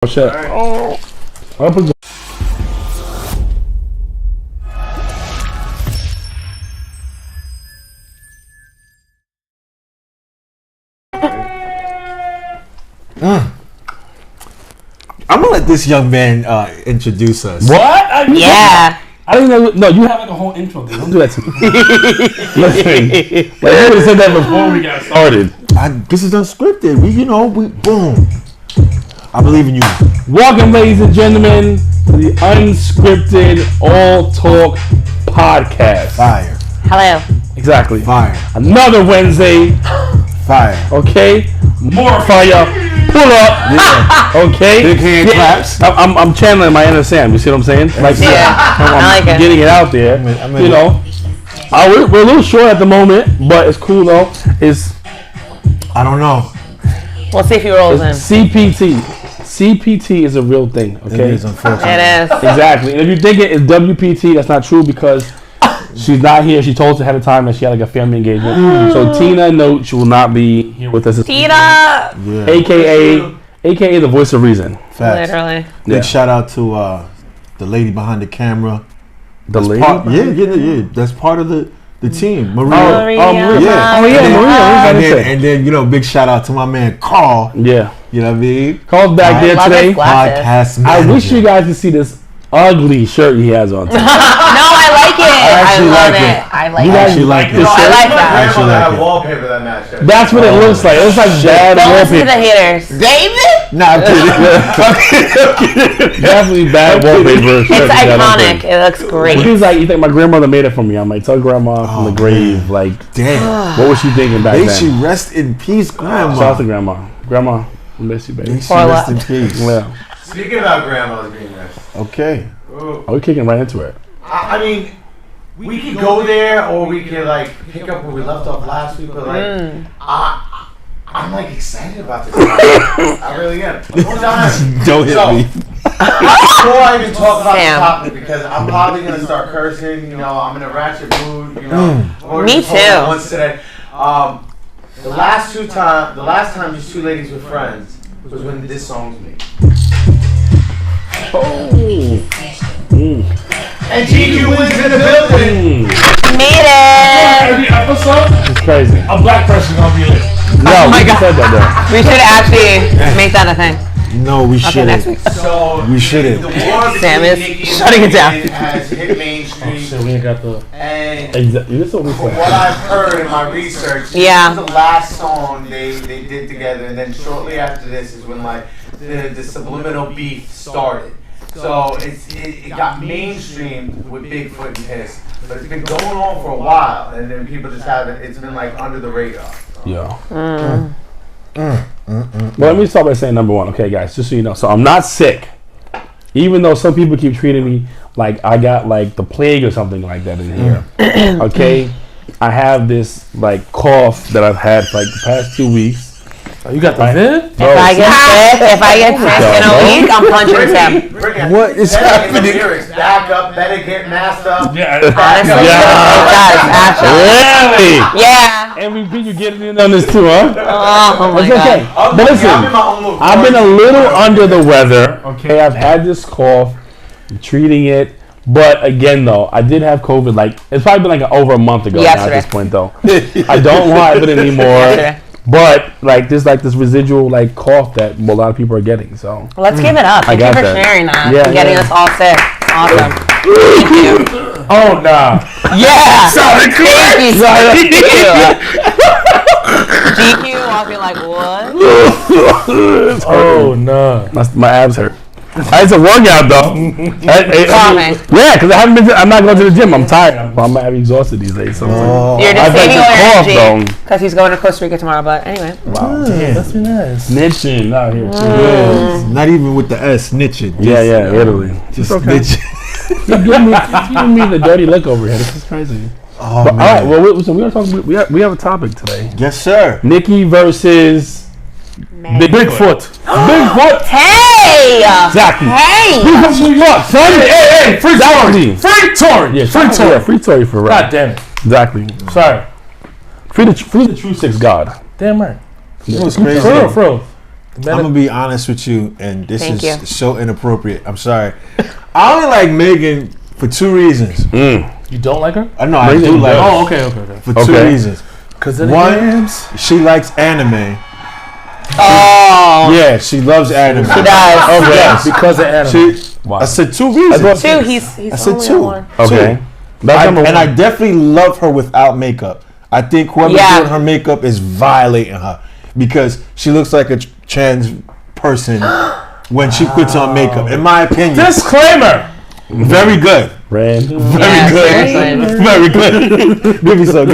Oh shit. Right. Oh. I'm gonna let this young man introduce us. What? Yeah. I don't know. No, you have like a whole intro thing. Don't do that to me. Listen, like you would have said that before we got started. This is unscripted. We boom. I believe in you. Welcome, ladies and gentlemen, to the Unscripted All Talk Podcast. Fire. Hello. Exactly. Fire. Another Wednesday. Fire. Okay. More fire. Pull up. Yeah. Okay. Big hand claps. I'm channeling my inner Sam. You see what I'm saying? Like, I like it. Getting it out there. You know. We're a little short at the moment, but it's cool though. I don't know. We'll see if he rolls in. CPT is a real thing, okay? It is, unfortunately. It is. Exactly. And if you think it is WPT, that's not true because she's not here. She told us ahead of time that she had like a family engagement. So Tina, no, she will not be here with us. Tina! Yeah. AKA the voice of reason. Facts. Literally. Big shout out to the lady behind the camera. The lady? Yeah. That's part of the team. Maria. Maria. And then, big shout out to my man Carl. Yeah. You know what I mean? Carl's back there today. Podcast manager. I wish you guys could see this ugly shirt he has on today. No, I like it. I love it. I like it. You actually like this shirt? I like that. I actually like it. Wallpaper that matched it. That's what it looks like. It looks like bad Don't listen to wallpaper. the haters. David? Nah, I'm kidding. Definitely bad wallpaper. It's iconic. It looks great. He's like, you think my grandmother made it for me? I'm like, tell grandma from the grave. Man. Like, Damn. what was she thinking back May then? she rest in peace, grandma. Shout out to grandma. Grandma, I miss you, baby. May she rest in peace. Yeah. Speaking about grandmas being there. Okay. Are we kicking right into it? I mean, we could go there or we could like pick up where we left off last week, but like, I'm like excited about this. I really am. Don't hit me. Before I even talk about the topic, because I'm probably gonna start cursing. I'm in a ratchet mood. Me too. Once today. The last time these two ladies were friends was when this song was made. And GQ wins in the building. Made it. Every episode, It's crazy. a black person gonna be lit. No, we said that though. We should actually make that a thing. No, we Okay, next shouldn't. week. So We shouldn't. The war Sam between is Nicki and shutting it down. has hit Main Street, Shit, we ain't got the. and Exactly. This is what we from said. what I've heard in my research, Yeah. this was the last song they did together, and then shortly after this is when like the subliminal beef started. So it got mainstreamed with Bigfoot and Piss, but it's been going on for a while, and then people just haven't. It's been like under the radar. Yeah. Well, let me start by saying number one, okay, guys, just so you know. So I'm not sick, even though some people keep treating me like I got like the plague or something like that in here. Okay, I have this like cough that I've had for like the past 2 weeks. Oh, you got the vid? If I get sick in a week, I'm punching Sam. What is happening? Back up, better get masked up. Yeah. Honestly, Yeah. it does, actually. Really? Yeah. MVP, you getting in on this too, huh? Oh my It's okay. God. But listen, I've been a little under the weather. Okay, I've had this cough. I'm treating it. But again, though, I did have COVID. Like it's probably been like over a month ago now at this point, though. I don't have it anymore. Yesterday. But like this residual like cough that a lot of people are getting. So Let's give it up. Thank you got for that. sharing that. Yeah, and getting yeah. us all sick. Awesome. Thank you. oh nah. Yeah. Sorry, Thank you. GQ, I'll be like, what? Oh no. My abs hurt. It's a workout though. Coughing. Yeah, because I'm not going to the gym. I'm tired. I'm exhausted these days. So You're just I've saving all your cough, energy because he's going to Costa Rica tomorrow. But anyway. Wow. That's been nice. Snitching out here. Not even with the S, snitching. Yeah, literally. Just okay. snitching. He's giving me the dirty look over here. This is crazy. Oh, But, man. all right, well, listen, we have a topic today. Yes, sir. Nicki versus Bigfoot. Bigfoot. Hey! Exactly. Hey! Bigfoot, son. Hey, free Tory. Free Tory! Yeah, free Tory for right. God damn it. Exactly. Sorry. Free the true six God. Damn right. You know what's crazy? For real. I'm gonna be honest with you, and this Thank is you. so inappropriate. I'm sorry. I only like Megan for 2 reasons. You don't like her? I know I do like her Oh, okay. for 2 reasons. Because One, she likes anime. Oh. Yeah, she loves anime. She does. Oh, yes. because of anime. I said 2 reasons. Two. He's I said only 2. on one. Okay. And I definitely love her without makeup. I think whoever's doing her makeup is violating her because she looks like a trans person when she puts on makeup. In my opinion. Disclaimer. Very good. Red. Very good. Very good. Give me some.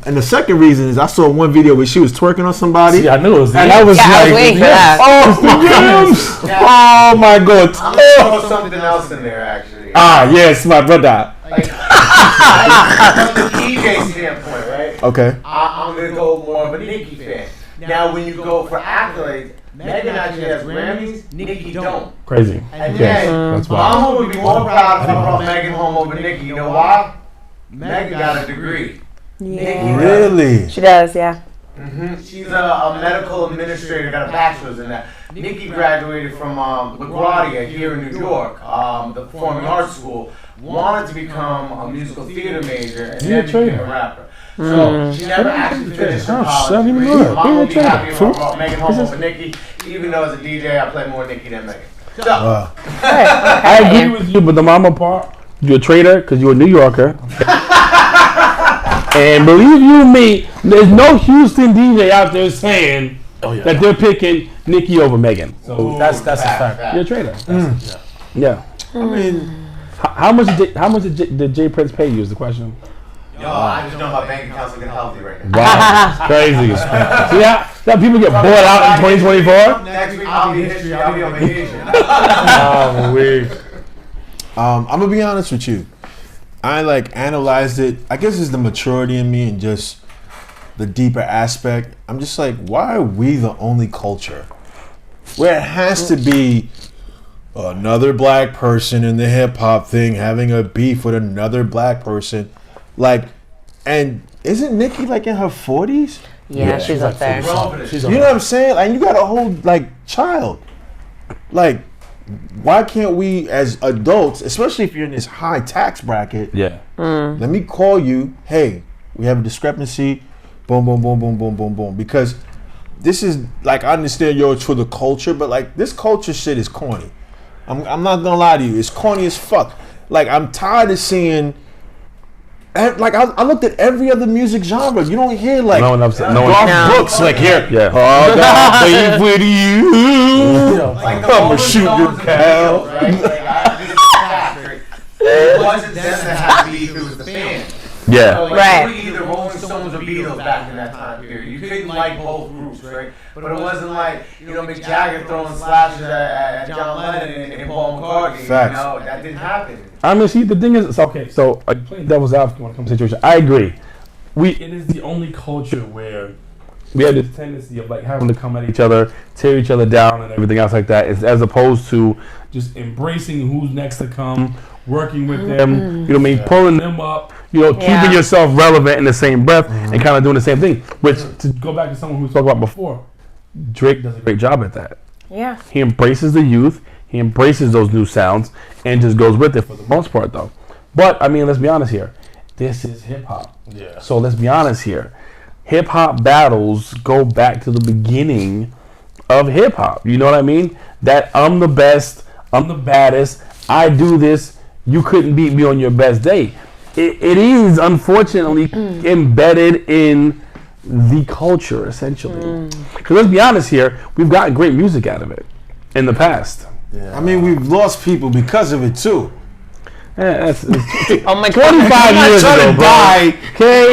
And the second reason is I saw one video where she was twerking on somebody. Yeah, I knew it was. And I was I was like, waiting for that. oh my God. I'm gonna throw something else in there, actually. Yes, my brother. Like, from the DJ standpoint, right? Okay. I'm gonna go more of a Nicki fan. Now, when you go for accolades, Megan actually has Grammys, Nicki don't. Crazy. And Yes, then, that's wild. Mama would be more proud if I brought Megan home over Nicki. You know why? Megan got a degree. Yeah. Really? She does, yeah. She's a medical administrator, got a bachelor's in that. Nicki graduated from LaGuardia here in New York, the Performing Arts School. Wanted to become a musical theater major and then became a rapper. So she never actually finished her college degree. Mom would be happy if I brought Megan home over Nicki, even though as a DJ I play more Nicki than Megan. So, I agree with you, but the mama part, you're a traitor because you're a New Yorker. And believe you me, there's no Houston DJ out there saying that they're picking Nicki over Megan. So That's a fact. you're a traitor. Yeah. I mean, How much did Jay Prince pay you is the question. yo, I just know my bank account's looking healthy right now. Wow. It's crazy. See how people get bought out in 2024? Next week I'll be history, I'll be on vacation. Oh, weird. I'm gonna be honest with you. I analyzed it. I guess it's the maturity in me and just the deeper aspect. I'm just like, why are we the only culture where it has to be another black person in the hip hop thing having a beef with another black person? And isn't Nicki in her 40s? Yeah, she's up there. She's You know what I'm saying? And you got a whole child. Why can't we as adults, especially if you're in this high tax bracket, Yeah. let me call you, hey, we have a discrepancy, boom, boom, boom, boom, boom, boom, boom. Because this is I understand it's for the culture, but this culture shit is corny. I'm not gonna lie to you, it's corny as fuck. I'm tired of seeing I looked at every other music genre. You don't hear No one upset. No one. Garth Brooks here. Yeah. Oh, God, babe, with you. Like the I'ma Rolling shoot your Stones and cow. Beatles, right? This is a fact, right? It wasn't them that had beef, it was the fans. Yeah. So, Right. you were either Rolling Stones or Beatles back in that time period. You couldn't like both groups, right? But it wasn't Mick Jagger throwing slashes at John Lennon and Paul McCartney. Facts. That didn't happen. I mean, see, the thing is, okay, so playing devil's advocate when it comes to situation, I agree. It is the only culture where we have this tendency of having to come at each other, tear each other down, and everything else like that, as opposed to just embracing who's next to come, working with them, pulling them up, keeping yourself relevant in the same breath, and kind of doing the same thing. Which, to go back to someone who we talked about before, Drake does a great job at that. Yeah. He embraces the youth. He embraces those new sounds and just goes with it for the most part, though. But, I mean, let's be honest here. This is hip-hop. Yeah. So let's be honest here. Hip-hop battles go back to the beginning of hip-hop. You know what I mean? That I'm the best, I'm the baddest, I do this, you couldn't beat me on your best day. It is, unfortunately, embedded in the culture, essentially. Because let's be honest here, we've gotten great music out of it in the past. I mean, we've lost people because of it too. Yeah, that's Oh my 25 God. years ago, bro. Die. Okay,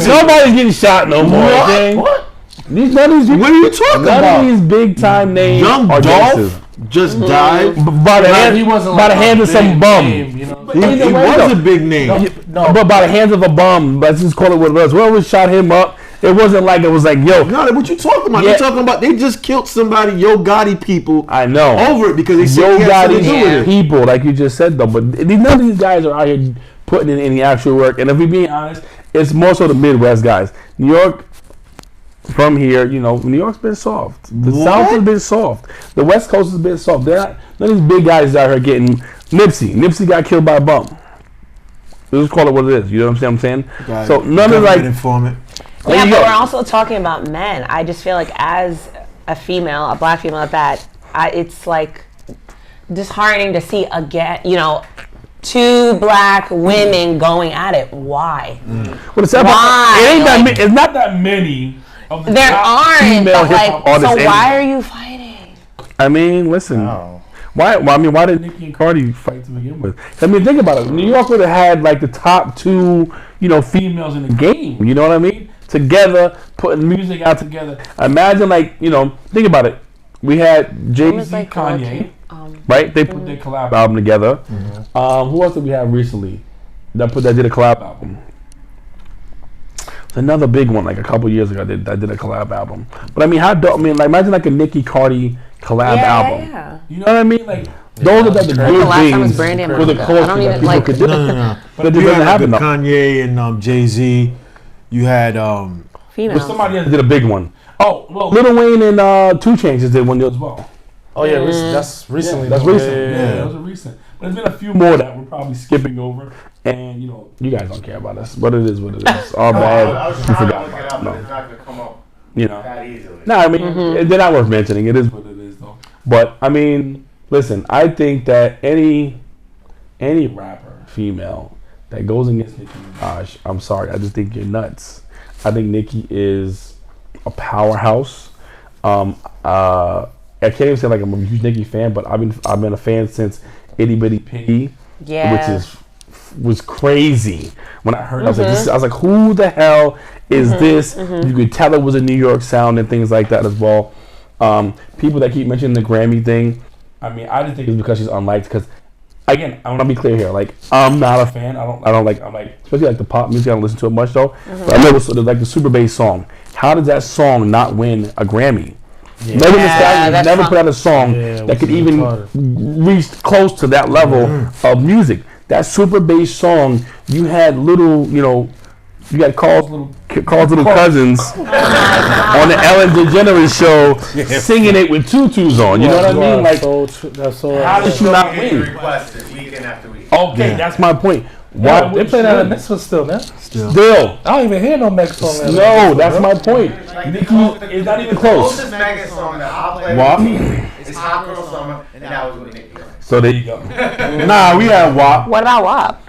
nobody's getting shot no more. Okay? What? None of these, What are you talking none about? of these big time names Young are gangsters. Dolph just died. By the hand, He wasn't by the a hands of big some bum. name, you know? He was a big name. But by the hands of a bum. Let's just call it what it was. Whoever shot him up, it wasn't like it was like, yo. No, what you talking about? Yeah. They're talking about they just killed somebody, Yo Gotti people, I know. over it because they said Yo he had something to do with Gotti's it. people, like you just said, though. But none of these guys are out here putting in any actual work. And if we're being honest, It's more so the Midwest guys. New York, from here, you know, New York's been soft. The South has been soft. The West Coast has been soft. None of these big guys out here getting Nipsey. Nipsey got killed by a bum. Let's call it what it is. You know what I'm saying? Right. So none of like informant. Yeah, but we're also talking about men. I just feel like as a female, a black female at that, it's like disheartening to see again, you know, two black women going at it. Why? Well, it's It's not that many. Of the There top aren't. female But hip-hop like, so artists why are you fighting? I mean, listen. Why? Well, I mean, why did Nicki and Cardi fight to begin with? I mean, think about it. New York would have had like the top two, you know, females in the game. You know what I mean? Together, putting music out together. Imagine, like, you know, think about it. We had Jay-Z, like Kanye, right? They put their collab album together. Who else did we have recently that did a collab album? Another big one, like a couple years ago, that did a collab album. But I mean, how dope? I mean, like, imagine like a Nicki Cardi collab album. Yeah. You know what I mean? Like, those are like the The good last time was things Brandy and for the Monica. I culture don't that even people like. could do. No. But it You doesn't had happen like though. Kanye and Jay-Z. You had But Females. somebody else did a big one. Oh, well, Lil Wayne and 2 Chainz just did one as well. Oh yeah, that's recently. That's though. recent. Yeah. Yeah, those are recent. But there's been a few more that we're probably skipping over. And, you know, you guys don't care about us. But it is what it is. Our I bad. was We trying to forgot look it about up, it. but No. it's not going to come up You know. that easily. No, I mean, they're not worth mentioning. It is what it is, though. But, I mean, listen, I think that any rapper, female, that goes against Nicki Minaj, I'm sorry, I just think you're nuts. I think Nicki is a powerhouse. I can't even say like I'm a huge Nicki fan, but I've been a fan since Itty Bitty Piggy, Yeah. was crazy. When I heard, I was like, who the hell is this? You could tell it was a New York sound and things like that as well. People that keep mentioning the Grammy thing, I mean, I just think it's because she's unliked. Because again, I want to be clear here. Like, I'm not a fan. I'm like, especially like the pop music. I don't listen to it much though. But I know it's like the Super Bass song. How did that song not win a Grammy? Yeah. Megan Thee Yeah, Stallion that's never fun. put out a song that could even reach close to that level of music. That Super Bass song, you had little, you know, you got Carl's little cousins on the Ellen DeGeneres show singing it with tutus on. You know what I mean? Like, that's so. how did you not win? Requested weekend after week. Okay, that's my point. Why Why they play that in this one still, man? Still, I don't even hear no Meg song. no, that's my point. Like, Nicki is not even close. The closest Megan song that I'll play WAP? is Hot Girl Summer, and that was with Nicki. So there you go. Nah, we had WAP. What about WAP?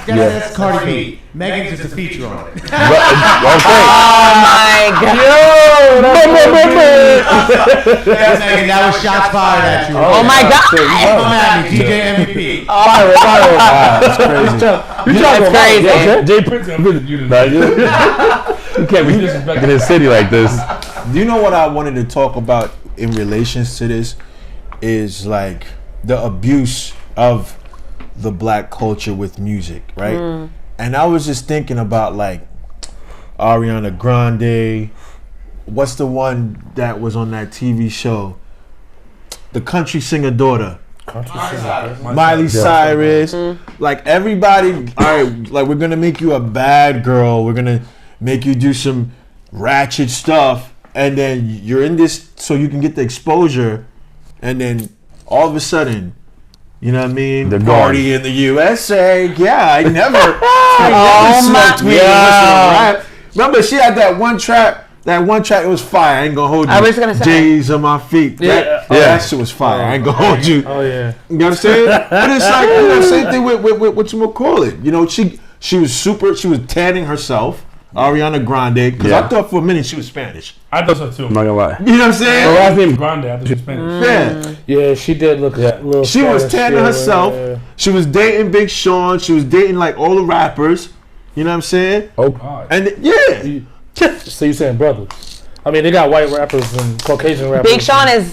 That's Cardi B. Megan's just a feature on it. Okay. Oh my god. Yes, Megan, that was shots fired at you. Oh my god. Come at me, DJ MVP. That's crazy. That's crazy. Jay Prince gonna visit you tonight. You can't be disrespecting his city like this. Do you know what I wanted to talk about in relations to this? Is like the abuse of the black culture with music, right? And I was just thinking about like Ariana Grande. What's the one that was on that TV show? The country singer daughter. Miley Cyrus. Like everybody, all right, like we're gonna make you a bad girl. We're gonna make you do some ratchet stuff. And then you're in this so you can get the exposure. And then all of a sudden, you know what I mean? The party in the USA. Yeah, I never smoked weed. yeah. Rap. Remember, she had that one track. That one track, it was fire. I ain't gonna hold you. I was gonna say. J's on my feet. That shit was fire. I ain't gonna hold you. Oh yeah. You know what I'm saying? But it's like, you know, same thing with what you call it. You know, she was super. She was tanning herself. Ariana Grande, because I thought for a minute she was Spanish. I thought so too. I'm not gonna lie. You know what I'm saying? Her last name Grande, I thought she was Spanish. Yeah. Yeah, she did look a little. She was Spanish, tanning yeah, herself. yeah. She was dating Big Sean. She was dating like all the rappers. You know what I'm saying? Oh, God. And yeah. So you saying brothers? I mean, they got white rappers and Caucasian rappers. Big Sean is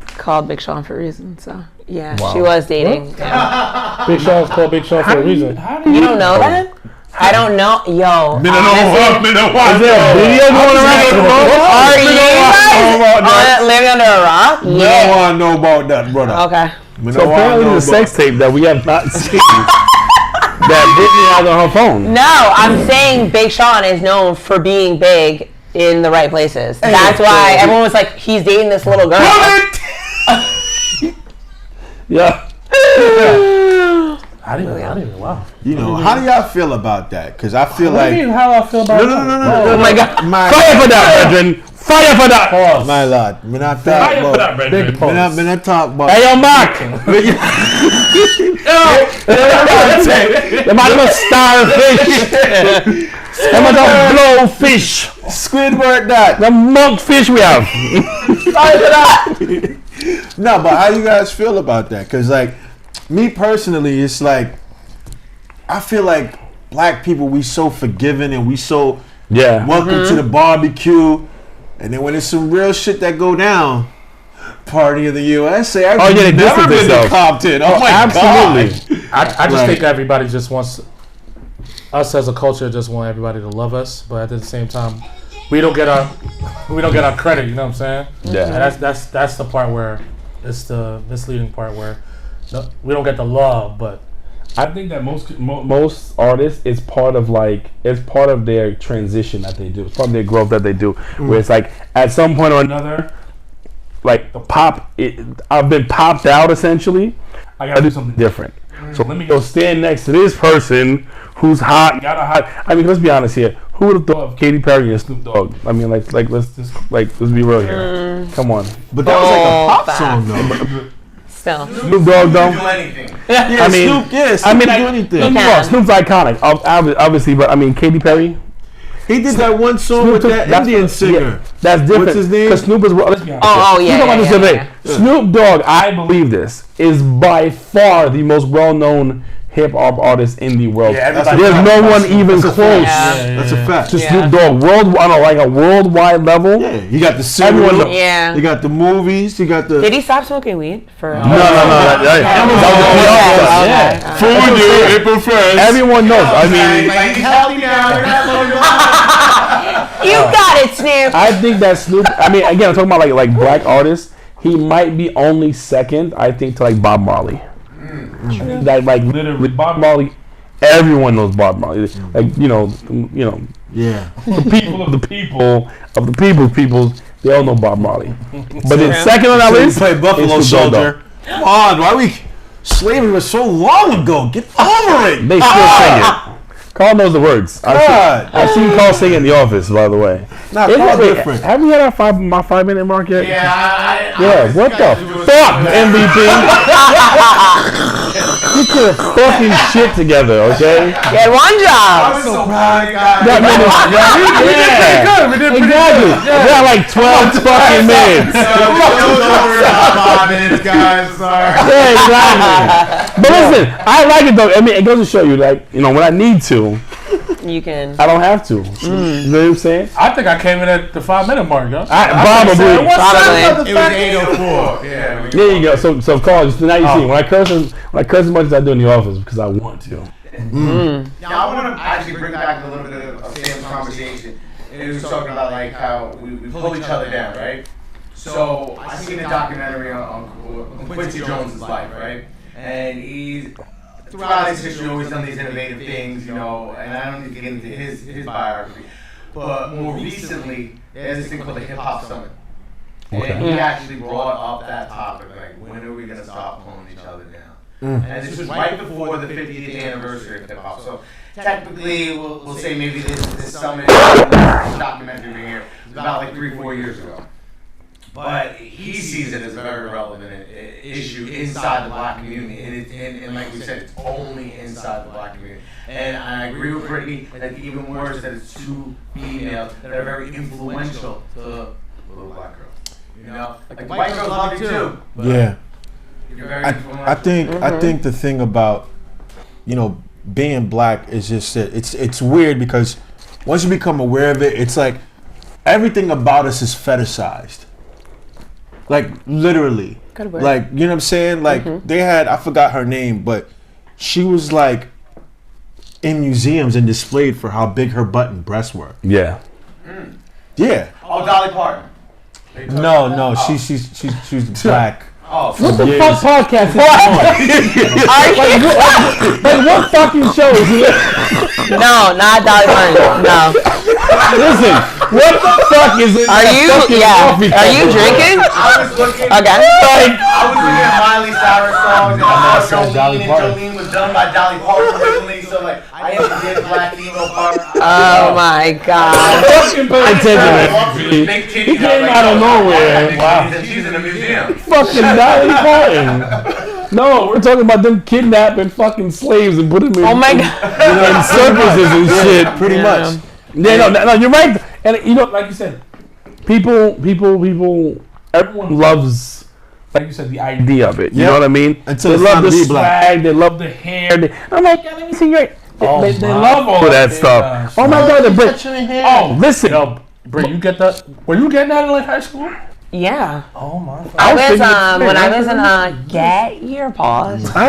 called Big Sean for a reason, so yeah, she was dating. Yeah. Big Sean's called Big Sean for a reason. You don't know that? I don't know. Yo. Is there a video going around? Are you guys living under a rock? I don't Yeah. want to know about that, brother. Okay. So apparently the sex tape that we have not seen that Britney has on her phone. No, I'm saying Big Sean is known for being big in the right places. That's why everyone was like, he's dating this little girl. Yeah. I didn't even. Wow. You know, how do y'all feel about that? Because I feel What do like you mean? How I feel about no. Oh my God. Fire for that, brethren. Fire for that. Pause. My lord, me not Fire talk for that, about. brethren. Big pause. Me not talk about. Hey, yo, Mark. The man of starfish. The man of blowfish. Squidward that. The monkfish we have. Fire for that. No, but how you guys feel about that? Because like me personally, it's like I feel like black people, we so forgiving and we so welcome to the barbecue, and then when there's some real shit that go down, party of the USA. I've never been to Compton. Oh my absolutely. God. I just think everybody just wants us as a culture just want everybody to love us, but at the same time, we don't get our credit. You know what I'm saying? Yeah. And that's the part where it's the misleading part where we don't get the love, but. I think that most artists, it's part of their transition that they do. It's part of their growth that they do. Where it's like at some point or another, like I've been popped out essentially. I gotta do something different. So let me go stand next to this person who's hot, got a hot. I mean, let's be honest here. Who would have thought of Katy Perry and Snoop Dogg? I mean, let's be real here. Come on. But that was like a pop song though. Still. Snoop Dogg though. Do anything. Yeah, I mean, Snoop. Yeah, Snoop I mean, can do anything. Snoop's iconic, obviously, but I mean, Katy Perry. He did that one song with that Indian singer. Yeah, that's different. What's his name? Because Snoop is. Let's be honest. Oh, yeah. Snoop Dogg, I believe this, is by far the most well-known hip hop artist in the world. Yeah, there's no one even close That's a fact. to Snoop Dogg. On a worldwide level. Yeah, you got the single. Everyone You got the movies. You got the. Did he stop smoking weed for? No. That was April 1st. everyone knows. I mean, Like, healthy now. You got it, Snoop. I think that Snoop. I mean, again, I'm talking about like black artists. He might be only second, I think, to like Bob Marley. That like literally Bob Marley. Everyone knows Bob Marley. Like you know. Yeah. The people of the people of the people's people. They all know Bob Marley. But then second on that So you list, play Buffalo it's Snoop Dogg. Soldier. Come on, why we? Slavery was so long ago. Get over it. They still sing it. Carl knows the words. God. I've seen Carl sing in the office, by the way. Not Wait, different. have we had my 5-minute mark yet? Yeah, What the fuck, MVP? Get your fucking shit together, okay? Get one I job. was so proud of you guys. Exactly. We got like 12 fucking minutes. So, over 5 minutes, guys. Sorry. Yeah, exactly. But listen, I like it though. I mean, it goes to show you, like, you know, when I need to, You can. I don't have to. You know what I'm saying? I think I came in at the 5-minute mark, yo. Probably. It was 8:04. Yeah. There you go. So Carl, now you see when I curse as much as I do in the office because I want to. Now I want to actually bring back a little bit of Sam's conversation. And he was talking about like how we pull each other down, right? So I seen a documentary on Quincy Jones' life, right? And he's throughout his history always done these innovative things, you know. And I don't need to get into his biography, but more recently there's this thing called the Hip Hop Summit. And he actually brought up that topic, like when are we gonna stop pulling each other down? And this was right before the 50th anniversary of hip hop. So technically, we'll say maybe this summit, this documentary here, was about like 3-4 years ago. But he sees it as a very relevant issue inside the black community, and like we said, it's only inside the black community. And I agree with Brittany that even worse, that it's two females that are very influential to little black girls. You know, like white girls love you too. But Yeah. you're very I influential. think the thing about, you know, being black is just that it's weird because once you become aware of it, it's like everything about us is fetishized. Like literally. Good word. Like, you know what I'm saying? Like they had, I forgot her name, but she was like in museums and displayed for how big her butt and breasts were. Yeah. Yeah. Oh, Dolly Parton. No, she's black. Oh, What the fuck podcast is this on? Like what fucking show is it? No, not Dolly Parton. No. Listen, what the fuck is it? Are you? Yeah. Are you drinking? I was looking. Okay. I was looking at Miley Cyrus songs, and I saw Dolly Jolene, and Parton. Jolene was done by Dolly Parton originally, so like I had to get black emo part. Oh my god. Fucking pay attention. Big titties. He came out of nowhere. Wow. She's in a museum. Fucking Dolly Parton. No, we're talking about them kidnapping fucking slaves and putting them in, Oh my god. in circuses and shit. Pretty much. Yeah, no, you're right. And you know, like you said, people, everyone loves, like you said, the idea of it. You know what I mean? Until they it's love time the to be black. swag, they love the hair. I'm like, yeah, let me see your. Oh they my love all that stuff. gosh. Oh my god, the Brit. Oh, listen. Yo, Brit, you get that? Were you getting that in like high school? Yeah. Oh my. I was thinking when I was in get your paws Is away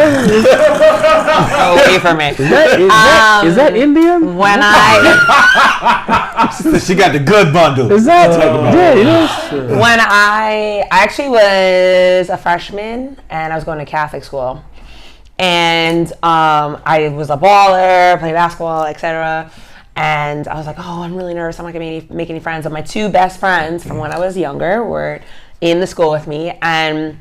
from me. that Indian? When I She got the good bundle. Is that? Yeah, it is. when I actually was a freshman and I was going to Catholic school, and I was a baller, played basketball, etc. And I was like, oh, I'm really nervous. I'm not gonna make any friends. And my two best friends from when I was younger were in the school with me. And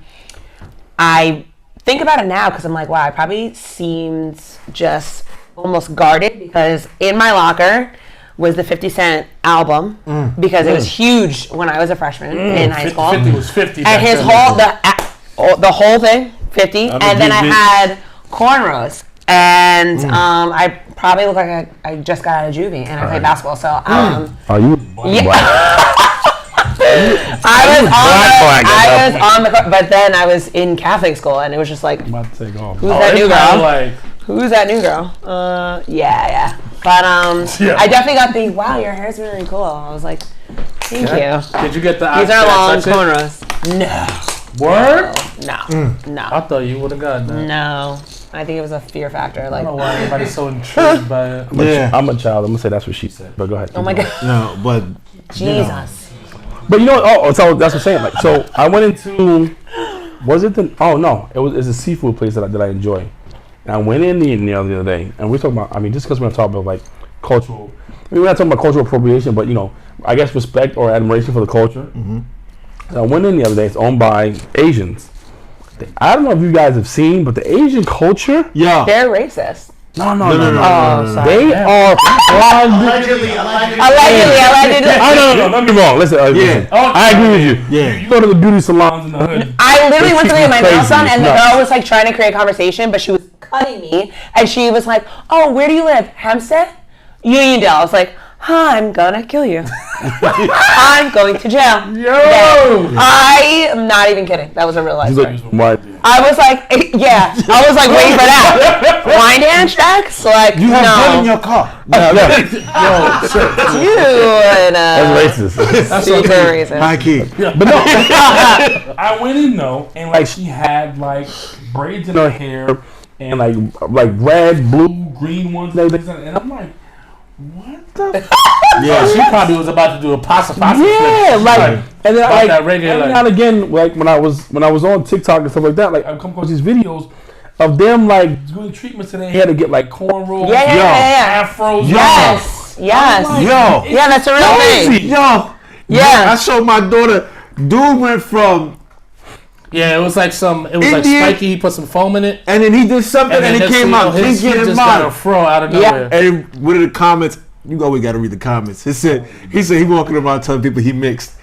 I think about it now because I'm like, wow, I probably seemed just almost guarded because in my locker was the 50 Cent album because it was huge when I was a freshman in high school. 50 was 50. And his the whole thing, 50. And then I had cornrows. And I probably look like I just got out of juvie and I played basketball. So Are you? yeah. I was on the court, but then I was in Catholic school and it was just like, I'm about to take off. who's that new girl? Like, Who's that new girl? Yeah. But I definitely got the wow, your hair's really cool. I was like, thank you. did you get the? These are long cornrows. No. Word? No. I thought you would have gotten that. No. I think it was a fear factor. I Like, don't know why everybody's so intrigued by it. Yeah. I'm a child. I'm gonna say that's what she said. But go ahead. oh my god, No, but Jesus. But you know, so that's what I'm saying. Like, so I went into, was it the? Oh no, it's a seafood place that I enjoy. And I went in the other day, and we're talking about. I mean, just because we're talking about like cultural. I mean, we're not talking about cultural appropriation, but you know, I guess respect or admiration for the culture. Mm-hmm. So I went in the other day. It's owned by Asians. I don't know if you guys have seen, but the Asian culture, They're racist. no. Oh, sorry. They are Allegedly. Allegedly. No, don't be wrong. Listen, listen. I agree with you. Yeah. You go to the beauty salons in the hood. I literally went to get my nails done, and the Nuts. girl was like trying to create conversation, but she was cutting me, and she was like, "Oh, where do you live? Hempstead, Uniondale." I was like, I'm gonna kill you. I'm going to jail. Yo! I am not even kidding. That was a real life story. What? I was like, yeah. I was like waiting for that. Blind hand checks? Like, you have blood in your car. That's racist. That's super racist. High key. But no, I went in though, and like she had like braids in her hair, and like red, blue, green ones, and everything. And I'm like, what the? Yeah, she probably was about to do a pasta flip. Yeah, like, and then like that regular, every now and again, like when I was on TikTok and stuff like that, like I come across these videos of them like doing treatments to their hair to get like cornrows, Yeah. afros, Yes. Like, Yeah, that's a real thing. Yeah. I showed my daughter. Dude went from. Yeah, it was like Indian, like spiky. He put some foam in it, and then he did something, and it came out his pinky and just got a mine. fro out of nowhere. And one of the comments, you always got to read the comments. He said he walking around telling people he mixed.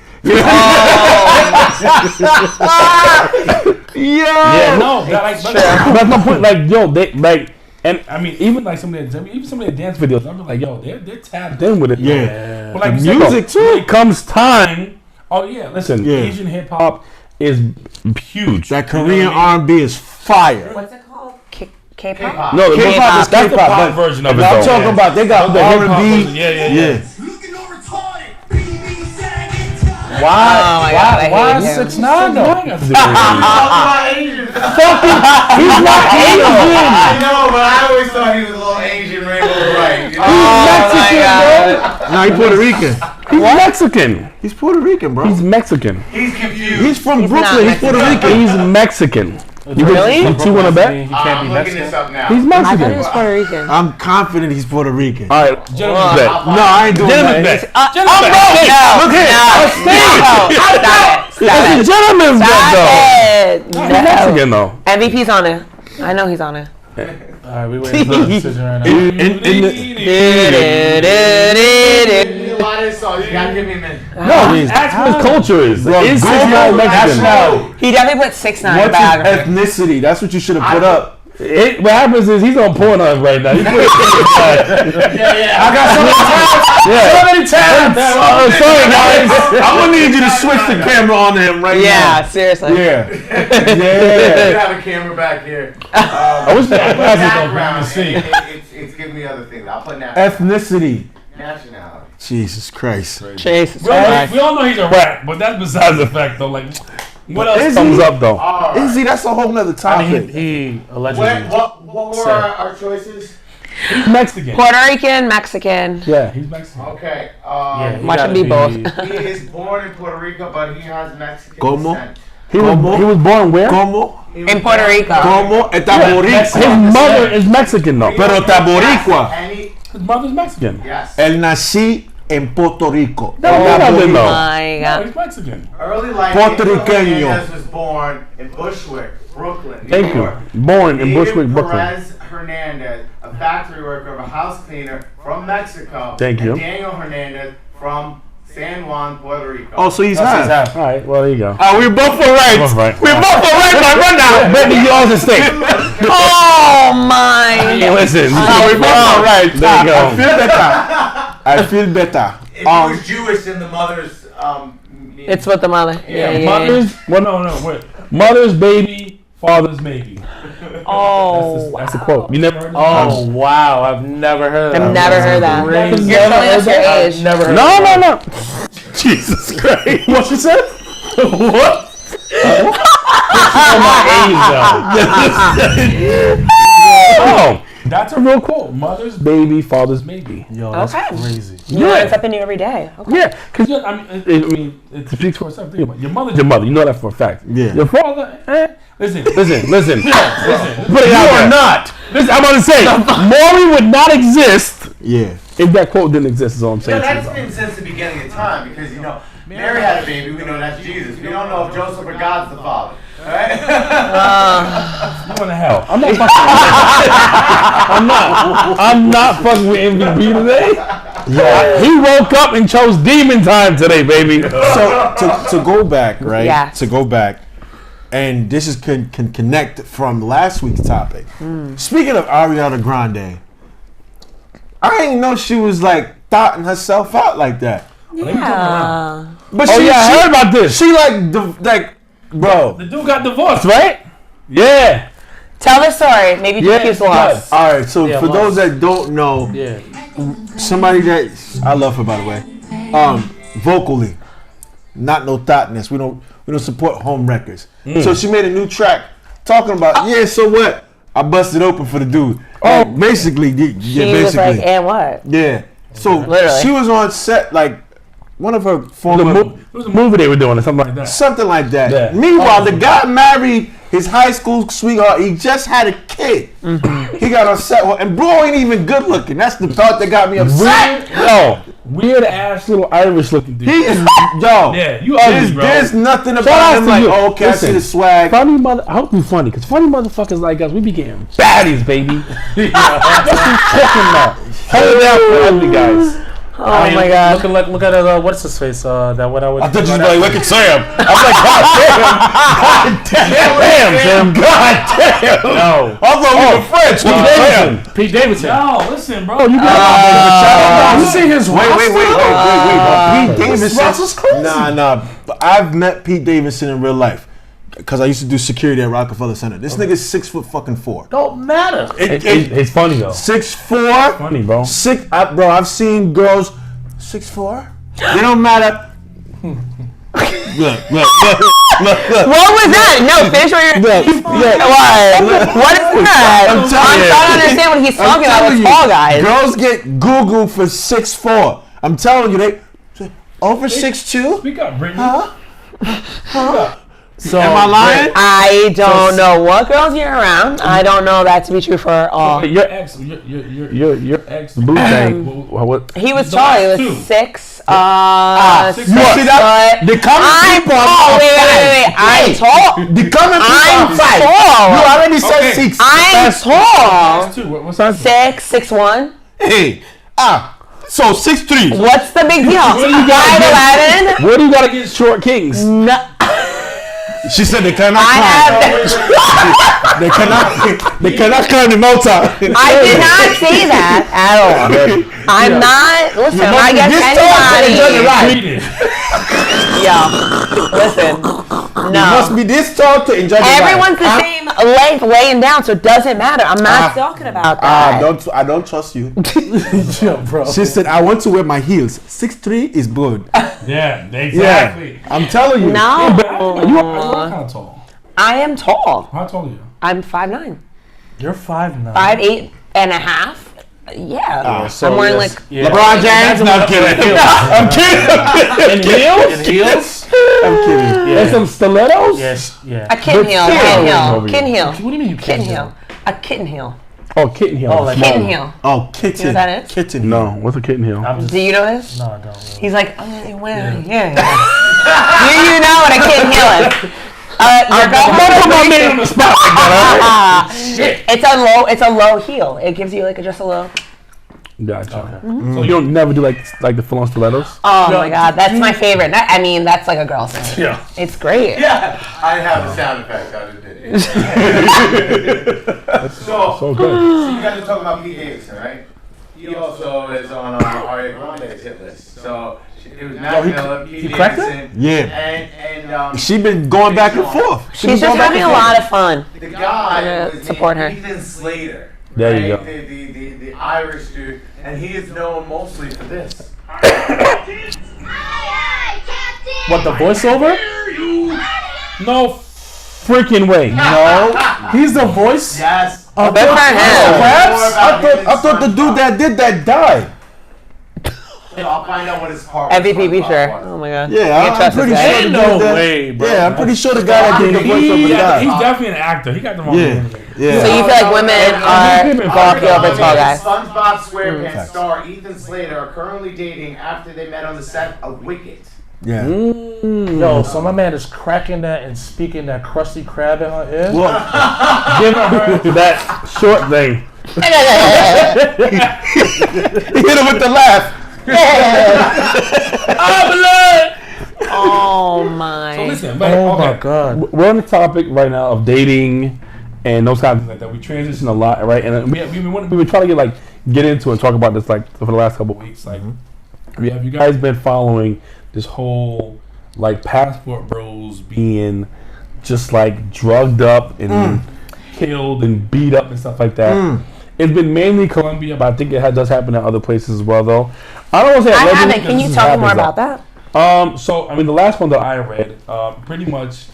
Yeah, no, that's my point. Like, yo, they like, and I mean, even like some of their dance videos, I'm like, yo, they're tapped in with it. Yeah, but like the you music said, too. when it comes time, listen, Asian hip hop is huge. That Korean R&B is fire. What's it called? K-pop? No, the K-pop is that's the K-pop, pop but version of it. I'm though. talking about they got The hip-hop R&B. version, yeah. Why 6ix9ine though? He's not Asian. I know, but I always thought he was a little Asian rainbow bright. way. You know? No, he's Puerto Rican. He's Mexican. He's Puerto Rican, bro. He's Mexican. He's confused. He's from He's Brooklyn. not He's Puerto Mexican. Rican. He's Mexican. Really? You want to bet? He can't I'm be looking Mexican. this up now. He's I thought he Mexican. was Puerto Rican. I'm confident he's Puerto Rican. All right, gentlemen's bet. No, I ain't doing Gentlemen's that. bet. I'm wrong. Look here. Stop It's a it. gentleman's bet, though. Stop He's it. Mexican, though. MVP's on it. I know he's on it. Alright, we waiting for the decision right now. A lot of songs. You gotta give me a minute. No, ask what his culture is. Is 6ix9ine Mexican? He definitely put 6ix9ine What's biography. his ethnicity? That's what you should have put up. What happens is he's on Pornhub right now. He's I got so many tabs. so many tabs. sorry, guys. I'm gonna need you to switch the camera on to him right now. Yeah, seriously. Yeah. You Yeah. have a camera back here. I wish that was Background. see. It's giving me other things. I'll put Ethnicity. nationality. Jesus Christ. Jesus We all Christ. know he's a rat, but that's besides the fact, though. Like, what else? Is Thumbs he? up, though. All right. Is he? That's a whole nother I topic. mean, he allegedly. What were our choices? He's Mexican. Puerto Rican, Mexican. Yeah. He's Mexican. Okay. Yeah, he Why gotta should be both? He is born in Puerto Rico, but he has Mexican Como? descent. He was born where? ¿Cómo? He was In Puerto born- Rico. ¿Cómo? Está His boricua. mother is Mexican, though. Pero está boricua. And he, His mother's Mexican. yes. El nací en Puerto Rico. No, no, no, no. My No, God. he's Mexican. Early life, Puertorriqueño. Gabriel Hernandez was born in Bushwick, Brooklyn, New Thank you. York. Born in David Bushwick, Brooklyn. Perez Hernandez, a factory worker, a house cleaner from Mexico. Thank you. And Daniel Hernandez from San Juan, Puerto Rico. Oh, so he's That's his half. half. All right, well, there you go. Oh, we both were right. Both right. We both were right by rundown. Baby, you also stink. Oh my. Hey, listen. Oh, we both were right. There you go. I feel better. I feel better. If he was Jewish, then the mother's It's with the mother. Yeah. Mother's, well, no, wait. Mother's baby, father's maybe. Oh. That's a quote. You never heard that? Oh wow, I've never heard of that. I've never heard that. Crazy. You're telling us your age. Never heard No, of no, that. no. Jesus Christ. What you said? What? Oh, that's a real quote. Mother's baby, father's maybe. Yo, that's Okay. crazy. You learn something new every day. Okay. Yeah, because I mean, it speaks for itself. Think about it. Your mother's your mother. You know that for a fact. Yeah. Your father, Listen, listen. listen. Put it out there. not. Listen, I'm about to say, Maury would not exist Yeah. if that quote didn't exist. Is all I'm saying. to you, that's bro. been since the beginning of time because, Mary had a baby. We know that's Jesus. We don't know if Joseph or God's the father. Right? you going to hell. I'm not fucking. I'm not fucking with MVP today. Yeah. He woke up and chose demon time today, baby. So to go back, right? Yes. To go back, and this is can connect from last week's topic. Speaking of Ariana Grande, I didn't know she was like thoughting herself out like that. Yeah. But Oh she, yeah, I heard about this. she like bro. The dude got divorced, Right? Yeah. Tell the story. Maybe Yeah, Pinkie's it lost. does. All right, so Yeah, for lost. those that don't know, Yeah. somebody that I love her by the way, vocally, not no thoughtness. We don't support home records. So she made a new track talking about so what? I busted open for the dude. Oh, basically, yeah, She was basically, like, and what? yeah. So Literally. she was on set like one of her It former was a movie they were doing or something like that. something like that. Yeah. Meanwhile, the guy married his high school sweetheart. He just had a kid. He got on set with, and bro ain't even good looking. That's the thought that got me upset. Weird ass little Irish looking dude. He is yo. Yeah, you ugly, bro. There's nothing out about him to like, you. oh, okay, I Listen, see the swag. Funny mother, I hope you funny, because funny motherfuckers like us, we be getting baddies, baby. What you talking about? Hold it down for ugly guys. Oh my God. Look at what's his face? That went out with. I thought you was like, look at Sam. I'm like, God damn, God damn. No. I thought we were friends. Look at Sam. Pete Davidson. No, listen, bro. You got You see his wait. Pete Davidson. Russell's crazy. Nah. But I've met Pete Davidson in real life because I used to do security at Rockefeller Center. This nigga's 6'4". Don't matter. It's funny though. 6'4". Funny, bro. Bro, I've seen girls 6'4". They don't matter. Look. What was that? No, finish what you're. What is that? I'm trying to understand what he's talking about with tall guys. Girls get Googled for 6'4". I'm telling you, they over 6'2". Speak up, Brittany. Huh? So Am I lying? I don't know what girls you're around. I don't know that to be true for all. Your ex, your ex, Blue thing. what? He was tall. He was 6. 6 See that? The comment I'm people tall. are Wait. I'm tall. The comment people I'm are 5. tall. You already said Okay. 6. I'm tall. That's 2. What size? 6, 6'1". Hey, so 6'3". What's the big deal? 5'11". What do you got against short kings? No. She said they cannot I climb. have. They cannot climb the mountain. I did not say that at all. I'm not. Listen, I guess anybody. Yo, listen. You must No. be this tall to enjoy the ride. Everyone's the same length laying down, so it doesn't matter. I'm not talking about that. I don't trust you. Yo, bro. She said I want to wear my heels. 6'3" is good. Yeah, exactly. I'm telling you. No. You are kind of tall. I am tall. How tall are you? I'm 5'9". You're 5'9". 5'8" and a half. Yeah. so I'm wearing yes. like. Yeah. LeBron James? No, I'm kidding. I'm kidding. In heels? In heels? I'm kidding. Yeah. And some stilettos? Yes. Yeah. A kitten heel. still- Kitten heel. What do you mean you Kitten can't heel. A kitten heel. Oh, kitten heel. Oh, like- Small Kitten one. heel. Oh, kitten. You know what that is? Kitten. No, what's a kitten heel? I'm just, Do you know this? no, I don't. Really. He's like, yeah. Do you know what a kitten heel is? Your Put my man on the spot like that, It's a low heel. It gives you like just a low. Gotcha. Okay. So you don't never do like the full on stilettos? Oh my god, that's my favorite. I mean, that's like a girl thing. Yeah. It's great. Yeah, I have the sound effects. I just did it. So good. So you guys are talking about Pete Davidson, right? He also is on Ariana Grande's hit list. So it was Mac Miller, Pete cracked it? Davidson, Yeah. and She been going back and forth. She's just having a lot of fun. the guy I'm gonna was support her. Ethan Slater. There you right? The Irish dude, and he is known mostly for this. What, the voiceover? No freaking way. No. He's the voice? Yes. Of Good for him. I thought the dude that did that died. I'll find out what his part MVP was. sure. Oh my god. Yeah, Can't I'm trust pretty this sure guy. the No dude that. way, bro. Yeah, I'm pretty sure the guy that did the voice of the He's guy. definitely an actor. He got the wrong Yeah, name. So yeah. you feel like women are gawky over tall guys? SpongeBob SquarePants star Ethan Slater are currently dating after they met on the set of Wicked. Yeah. Yo, so my man is cracking that and speaking that Krusty Krab in her ear. Well, Give her that short thing. he hit him with the laugh. Oh my. So listen, but, Oh okay. my god. We're on the topic right now of dating and those kinds of things like that. We transition a lot, right? And we've been trying to get into and talk about this like for the last couple of weeks. Like, have you guys been following this whole like passport bros being just like drugged up and killed and beat up and stuff like that? It's been mainly Colombia, but I think it does happen in other places as well, though. I don't want to say I allegedly, haven't. Can you this tell me more happens, about that? So I mean, the last one that I read, pretty much,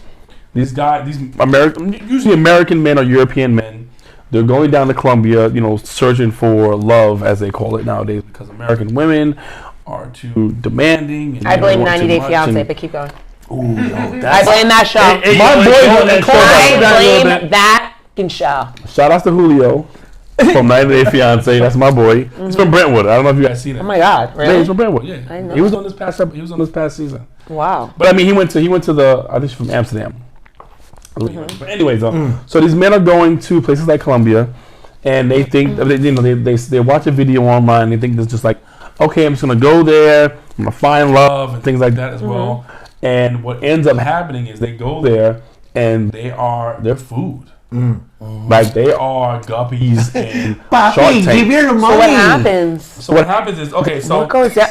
these usually American men or European men, they're going down to Colombia, searching for love, as they call it nowadays, because American women are too demanding. And I they blame want 90 too Day much, Fiance, and- but keep going. Ooh, no, I that's blame that show. my boy on that show. I blame that fucking show. Shout out to Julio from 90 Day Fiance. That's my boy. He's from Brentwood. I don't know if you guys seen it. Oh my god, Yeah, really? he's from Brentwood. Yeah, I know. he was on this past. He was on this past season. Wow. But I mean, he went to the. I think he's from Amsterdam. But anyways, so these men are going to places like Colombia, and they think they watch a video online. They think it's just like, okay, I'm just gonna go there. I'm gonna find love and things like that as well. And what ends up happening is they go there and they're food. Like they are guppies and Shark Papi, Tank. give her the money. So what happens? So what happens is What goes down?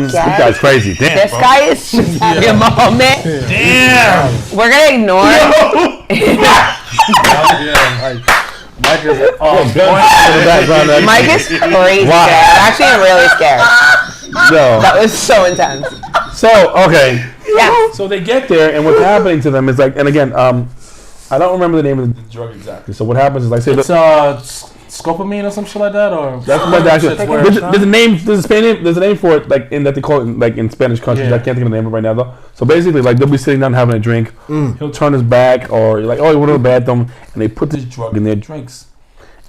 this guy's crazy. Damn, This bro. guy is just having a moment. Damn. We're gonna ignore Mike is Mike is crazy. Mike is crazy Wow. scared. Actually, I'm really scared. No. That was so intense. So okay. Yeah. So they get there, and what's happening to them is like, and again, I don't remember the name of the drug exactly. So what happens is like, say, It's scopamine or some shit like that, or that's what actually. There's a name. There's a name for it, like in that they call it like in Spanish countries. Yeah. I can't think of the name of it right now though. So basically, like they'll be sitting down having a drink. He'll turn his back, or like, oh, you went to the bathroom, and they put this drug in their drinks.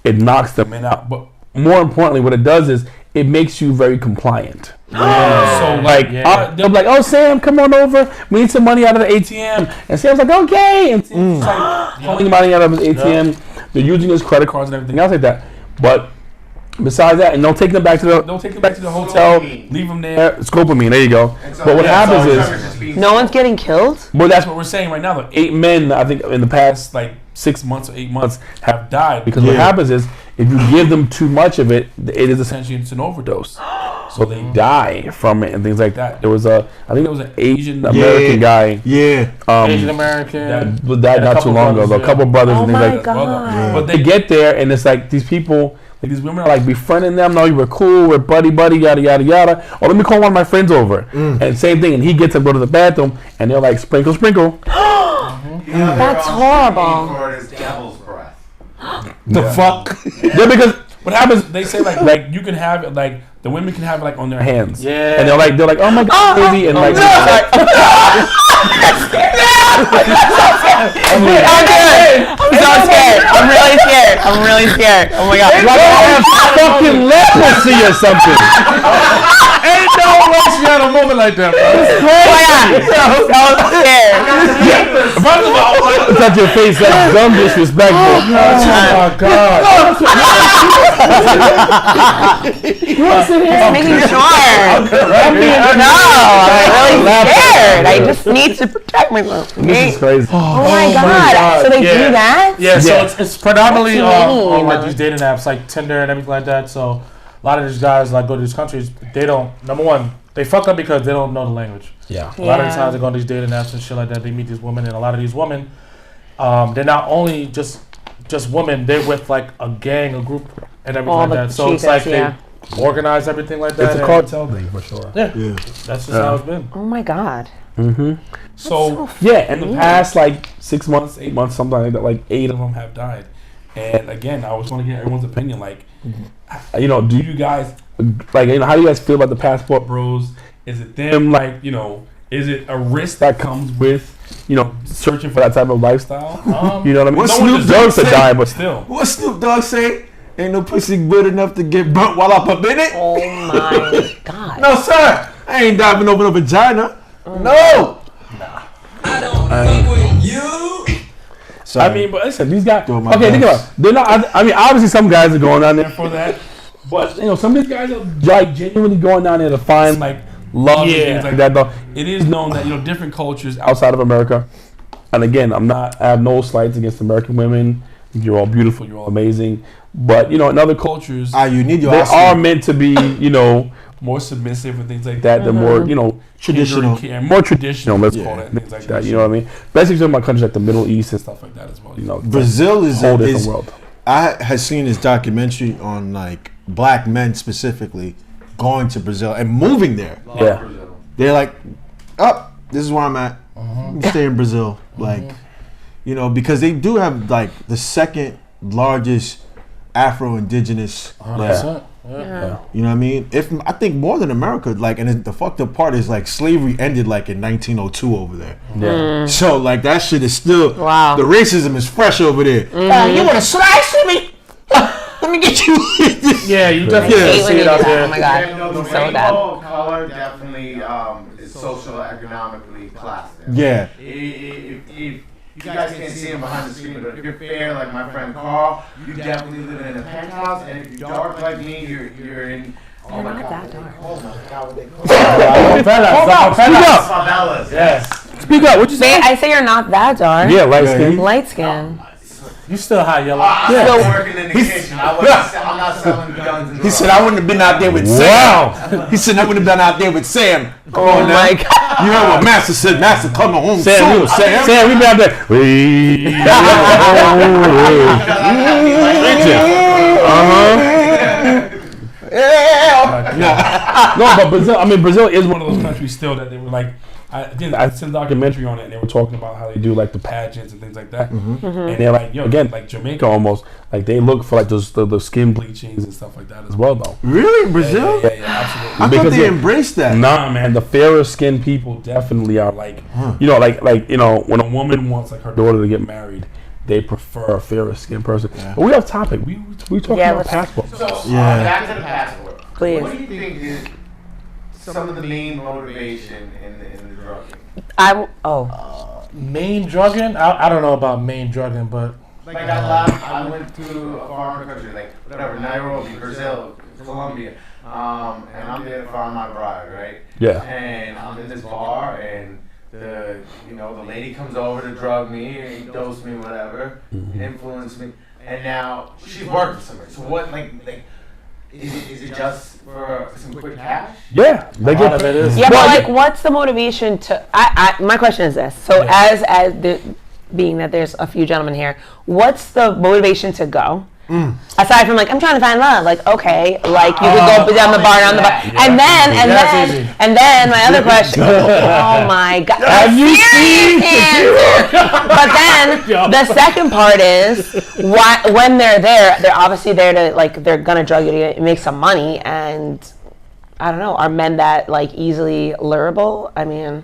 It knocks them in out. But more importantly, what it does is it makes you very compliant. So like they'll be like, oh Sam, come on over. We need some money out of the ATM. And Sam's like, okay. And Sam's like pulling money out of his ATM. They're using his credit cards and everything else like that. But besides that, and they'll take them back to the hotel, leave them there. Scopamine, there you go. But what happens is No one's getting killed? well, that's what we're saying right now. Though 8 men, I think, in the past like 6 months or 8 months have died because what happens is if you give them too much of it, it is essentially an overdose. So they die from it and things like that. I think there was an Asian American guy. Yeah. Asian American that died not too long ago. Though. A couple brothers and things my like that. God. But they get there and it's like these people. Like these women are like befriending them. No, you were cool. We're buddy, yada yada yada. Or let me call one of my friends over. And same thing. And he gets to go to the bathroom, and they're like sprinkle. That's horrible. For it is devil's breath. The fuck? Yeah, because what happens? They say like you can have it like the women can have it like on their hands. Yeah. And they're like oh my god, baby, and like. I'm so scared. I'm really scared. Oh my god. Like I have fucking leprosy or something. Ain't no way she had a moment like that, bro. Oh my god. So scared. First of all, touch your face. That's dumb disrespectful. Oh my god. Just making sure. No, I'm really scared. I just need to protect myself. This is crazy. Oh my god. So they do that? Yeah, so it's predominantly on like mean? these dating apps like Tinder and everything like that. So a lot of these guys like go to these countries, they don't, number one, they fuck up because they don't know the language. Yeah. A lot of the times they go on these dating apps and shit like that, they meet these women, and a lot of these women, they're not only just women, they're with like a gang, a group, and everything All like the that. So it's like cheetahs, they organize everything like that. It's a cartel thing for sure. Yeah, that's just how it's been. Oh my god. So yeah, in the past like 6 months, 8 months, something like that, like 8 of them have died. And again, I was want to get everyone's opinion. Like, do you guys like, how do you guys feel about the passport bros? Is it them? Like, is it a risk that comes with searching for that type of lifestyle? You know what I mean? What No one Snoop deserves to Dogg die, say? but still. What Snoop Dogg say? Ain't no pussy good enough to get burnt while I'm up in it. Oh my god. No, sir. I ain't diving over a vagina. No. I don't fuck with you. Sorry. I mean, but listen, these guys. Doing my Okay, think best. about it. They're not. I mean, obviously, some guys are going down there for that, but some of these guys are like genuinely going down there to find like love and things like that. Though it is known that different cultures outside of America, and again, I have no slights against American women. You're all beautiful. You're all amazing. But in other cultures, you need your they Oscar. are meant to be more submissive and things like that. They're more Traditional. more traditional. Let's call it and things like that. You know what I mean? Especially talking about countries like the Middle East and stuff like that as well. Brazil is a whole different world. I had seen this documentary on like black men specifically going to Brazil and moving there. Yeah. They're like, this is where I'm at. Stay in Brazil, like, because they do have like the second largest Afro-Indigenous. Yeah. You know what I mean? I think more than America, like, and the fucked up part is like slavery ended like in 1902 over there. Yeah. So like that shit is still Wow. The racism is fresh over there. You want to slice me? Let me get you. Yeah, you I definitely hate when see you it do out that. there. Oh my god. Yeah, no, the So rainbow bad. color definitely is social economically class. Yeah. If you guys can't see him behind the screen, but if you're fair like my friend Carl, you definitely live in a penthouse, and if you're dark like me, you're in. You're not that dark. Oh my god, what they call favelas. Yes. Speak up. What you say? I say you're not that dark. Yeah, light skin. Light skin. You still high yellow. I'm working in the kitchen. I'm not selling guns. And He said I wouldn't have been out there with Sam. He said I wouldn't have been out there with Sam. Come on now. my god. You heard what Master said. Master coming home Sam, soon. Sam, we been out there. No, but Brazil. I mean, Brazil is one of those countries still that they were like. I seen a documentary on it, and they were talking about how they do like the pageants and things like that. And they're like, again, like Jamaica almost, like they look for like those the skin bleachings and stuff like that as well, though. Really, Brazil? Yeah, absolutely. I thought they embraced that. Nah, man, the fairer skinned people definitely are like, you know, like you know, when a woman wants like her daughter to get married, they prefer a fairer skinned person. But we have topic. We talking about passports. So back to the passport. Please. What do you think is some of the main motivation in the drugging? Main drugging? I don't know about main drugging, but Like I went to a foreign country, like whatever, Nairobi, Brazil, Colombia, and I'm there to find my bride, right? Yeah. And I'm in this bar, and the lady comes over to drug me, and dose me, whatever, influence me, and now she's working somewhere. So what, like? Is it just for some quick cash? Yeah, they get of it is. Yeah, but like, what's the motivation to? My question is this: so, being that there's a few gentlemen here, what's the motivation to go? Aside from like, I'm trying to find love. Like, okay, like you could go down the bar, and then my other question. Oh my God! Have you seen? But then the second part is why when they're there, they're obviously there to like they're gonna drug you to make some money, and I don't know, are men that like easily lureable? I mean,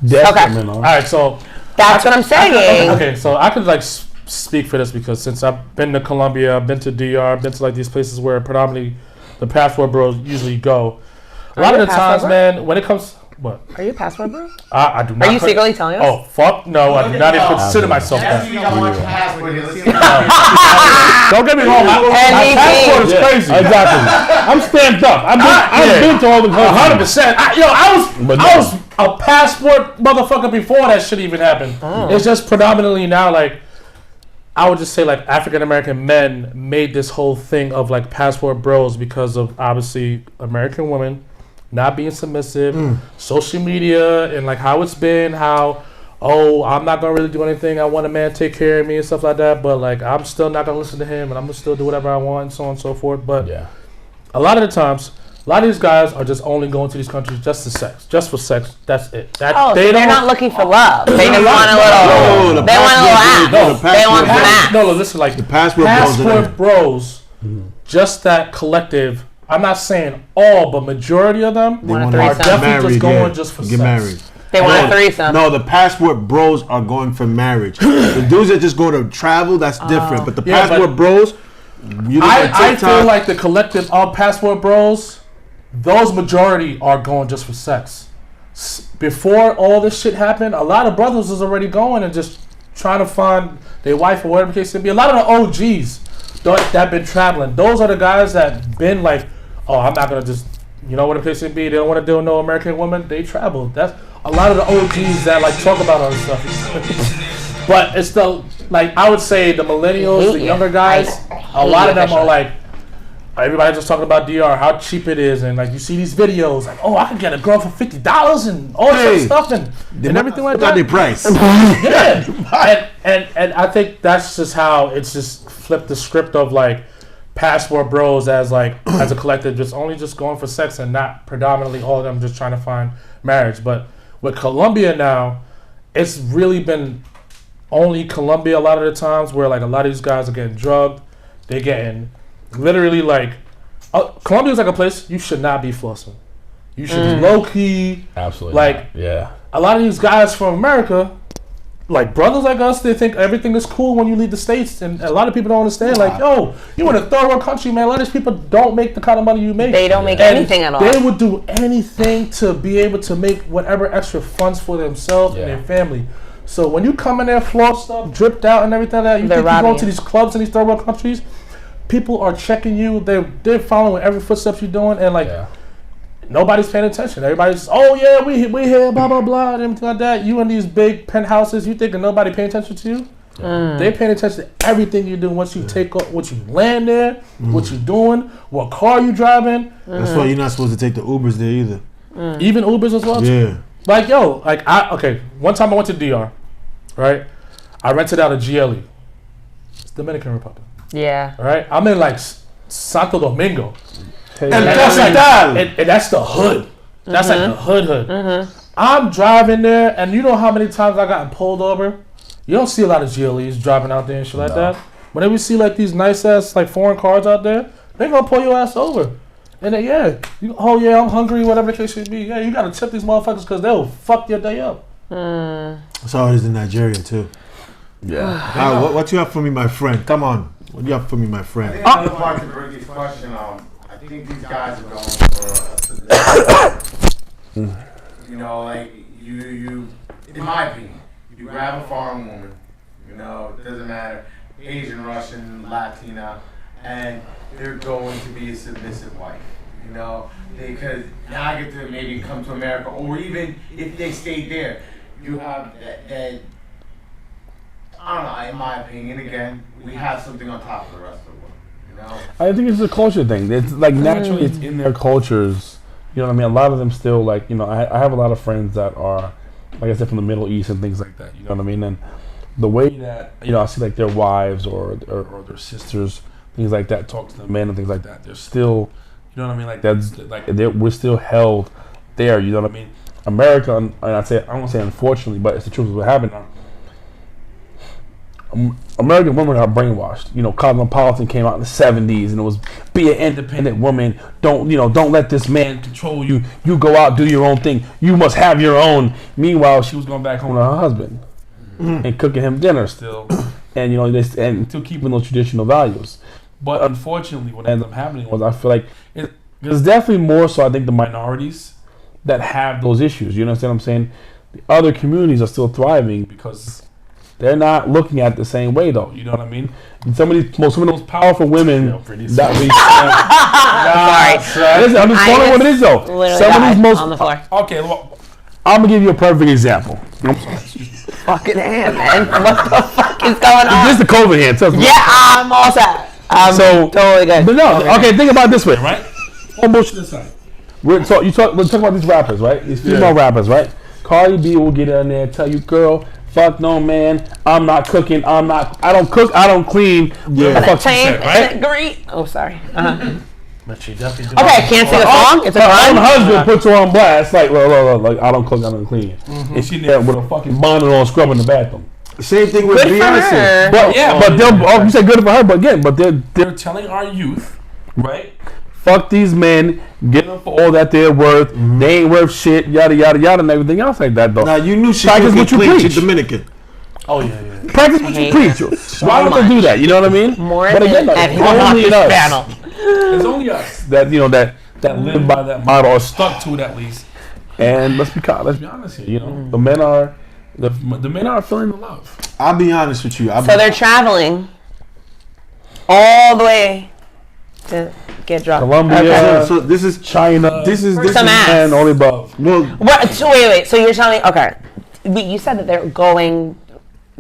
definitely. All right, so that's what I'm saying. Okay, so I could like speak for this because since I've been to Colombia, I've been to DR, I've been to like these places where predominantly the passport bros usually go. A lot of the times, man, when it comes, what? Are you a passport bro? I do not. Are you secretly telling us? Oh fuck no! I do not even consider myself that. Don't get me wrong. My passport is crazy. Exactly. I'm stamped up. I've been to all the countries. 100%. I was a passport motherfucker before that shit even happened. It's just predominantly now like. I would just say like African American men made this whole thing of like passport bros because of obviously American women not being submissive, social media and like how it's been, how I'm not gonna really do anything. I want a man to take care of me and stuff like that, but like I'm still not gonna listen to him and I'm gonna still do whatever I want and so on and so forth. But a lot of the times, a lot of these guys are just only going to these countries just for sex. That's it. They're not looking for love. They just want a little. They want a little ass. They want some ass. No, listen, like the passport bros, just that collective. I'm not saying all, but majority of them are definitely just going just for sex. Married. They want a threesome. No, the passport bros are going for marriage. The dudes that just go to travel, that's different. But the passport bros, I feel like the collective of passport bros. Those majority are going just for sex. Before all this shit happened, a lot of brothers was already going and just trying to find their wife or whatever the case may be. A lot of the OGs that been traveling, those are the guys that been like, I'm not gonna just, you know what the case may be. They don't want to deal with no American woman. They travel. That's a lot of the OGs that like talk about all this stuff. But it's the like I would say the millennials, the younger guys. A lot of them are like. Everybody just talking about DR, how cheap it is, and like you see these videos, like I could get a girl for $50 and all this stuff and everything like that. Their price. Yeah, and I think that's just how it's just flipped the script of like passport bros as like as a collective, just going for sex and not predominantly all of them just trying to find marriage. But with Colombia now, it's really been only Colombia a lot of the times where like a lot of these guys are getting drugged, they're getting. Literally, like, Colombia is like a place you should not be flossing. You should be low key. Absolutely. Like, a lot of these guys from America, like brothers like us, they think everything is cool when you leave the States, and a lot of people don't understand. Like, you in a third world country, man. A lot of these people don't make the kind of money you make. They don't make anything at all. They would do anything to be able to make whatever extra funds for themselves and their family. So when you come in there, flossed up, dripped out, and everything like that, you think you go to these clubs in these third world countries. People are checking you. They're following every footstep you're doing, and like nobody's paying attention. Everybody's we here, blah blah blah, and everything like that. You in these big penthouses, you thinking nobody paying attention to you? They're paying attention to everything you do. Once you take off, once you land there, what you doing, what car you driving. That's why you're not supposed to take the Ubers there either. Even Ubers as well. Yeah. Like one time I went to DR, right? I rented out a GLE. It's Dominican Republic. Yeah. Right? I'm in like Santo Domingo. Hey, El man. Capital. And that's the hood. That's like the hood. I'm driving there, and you know how many times I gotten pulled over? You don't see a lot of GLEs driving out there and shit like that. Whenever you see like these nice ass like foreign cars out there, they gonna pull your ass over. And then I'm hungry, whatever the case may be. Yeah, you gotta tip these motherfuckers because they'll fuck your day up. That's how it is in Nigeria too. Yeah. What you have for me, my friend? Come on. What do you have for me, my I friend? think another part to Ricky's question, I think these guys are going for you know, like you in my opinion, you grab a foreign woman, you know, it doesn't matter, Asian, Russian, Latina, and they're going to be a submissive wife. You know, because now I get to maybe come to America, or even if they stayed there, you have that I don't know, in my opinion, again, we have something on top of the rest of the world, you know? I think it's a culture thing. It's like naturally it's in their cultures. You know what I mean? A lot of them still like, you know, I have a lot of friends that are, like I said, from the Middle East and things like that. You know what I mean? And the way that, you know, I see like their wives or their sisters, things like that, talk to the men and things like that. They're still, you know what I mean? Like that's like we're still held there. You know what I mean? America, and I won't say unfortunately, but it's the truth of what happened now. American women are brainwashed. You know, Cosmopolitan came out in the 70s, and it was be an independent woman. Don't let this man control you. You go out, do your own thing. You must have your own. Meanwhile, she was going back home to her husband and cooking him dinner still, and you know, and still keeping those traditional values. But unfortunately, what ends up happening was I feel like there's definitely more so. I think the minorities that have those issues. You understand what I'm saying? The other communities are still thriving because they're not looking at it the same way, though. You know what I mean? And some of those powerful women that we. Sorry. Listen, I'm just calling what it is, though. Some of these most on the floor. Okay, well, I'm gonna give you a perfect example. Fucking hand, man. What the fuck is going on? This is the COVID hand. Trust me. Yeah, I'm all set. I'm totally good. But no, okay. Think about it this way, right? All bullshit aside. Let's talk about these rappers, right? These female rappers, right? Cardi B will get in there, tell you, girl, fuck no, man. I'm not cooking. I don't cook. I don't clean. Yeah. Fuck she said, right? Great. Oh, sorry. But she definitely Okay, I can't sing a song. It's a her own crime. husband puts her on blast, like I don't cook, I don't clean. And she there with a fucking bonnet on, scrubbing the bathroom. Same thing with Good for Beyonce. her. But you said good for her, but they're telling our youth, right? Fuck these men, get them for all that they're worth. They ain't worth shit, yada yada yada, and everything else like that. Though. Now you knew she Practice could what you clean. preach. She's Dominican. Oh yeah. Practice what you preach. Why would they do that? You know what I mean? More but again, than everyone on this panel. It's only us that that live by that model or stuck to it at least. And let's be honest here. You know, the men are feeling the love. I'll be honest with you. So they're traveling all the way to get drunk. Colombia. So this is China. This is Some ass. and all the above. well. What? So wait. So you're telling me? Okay, but you said that they're going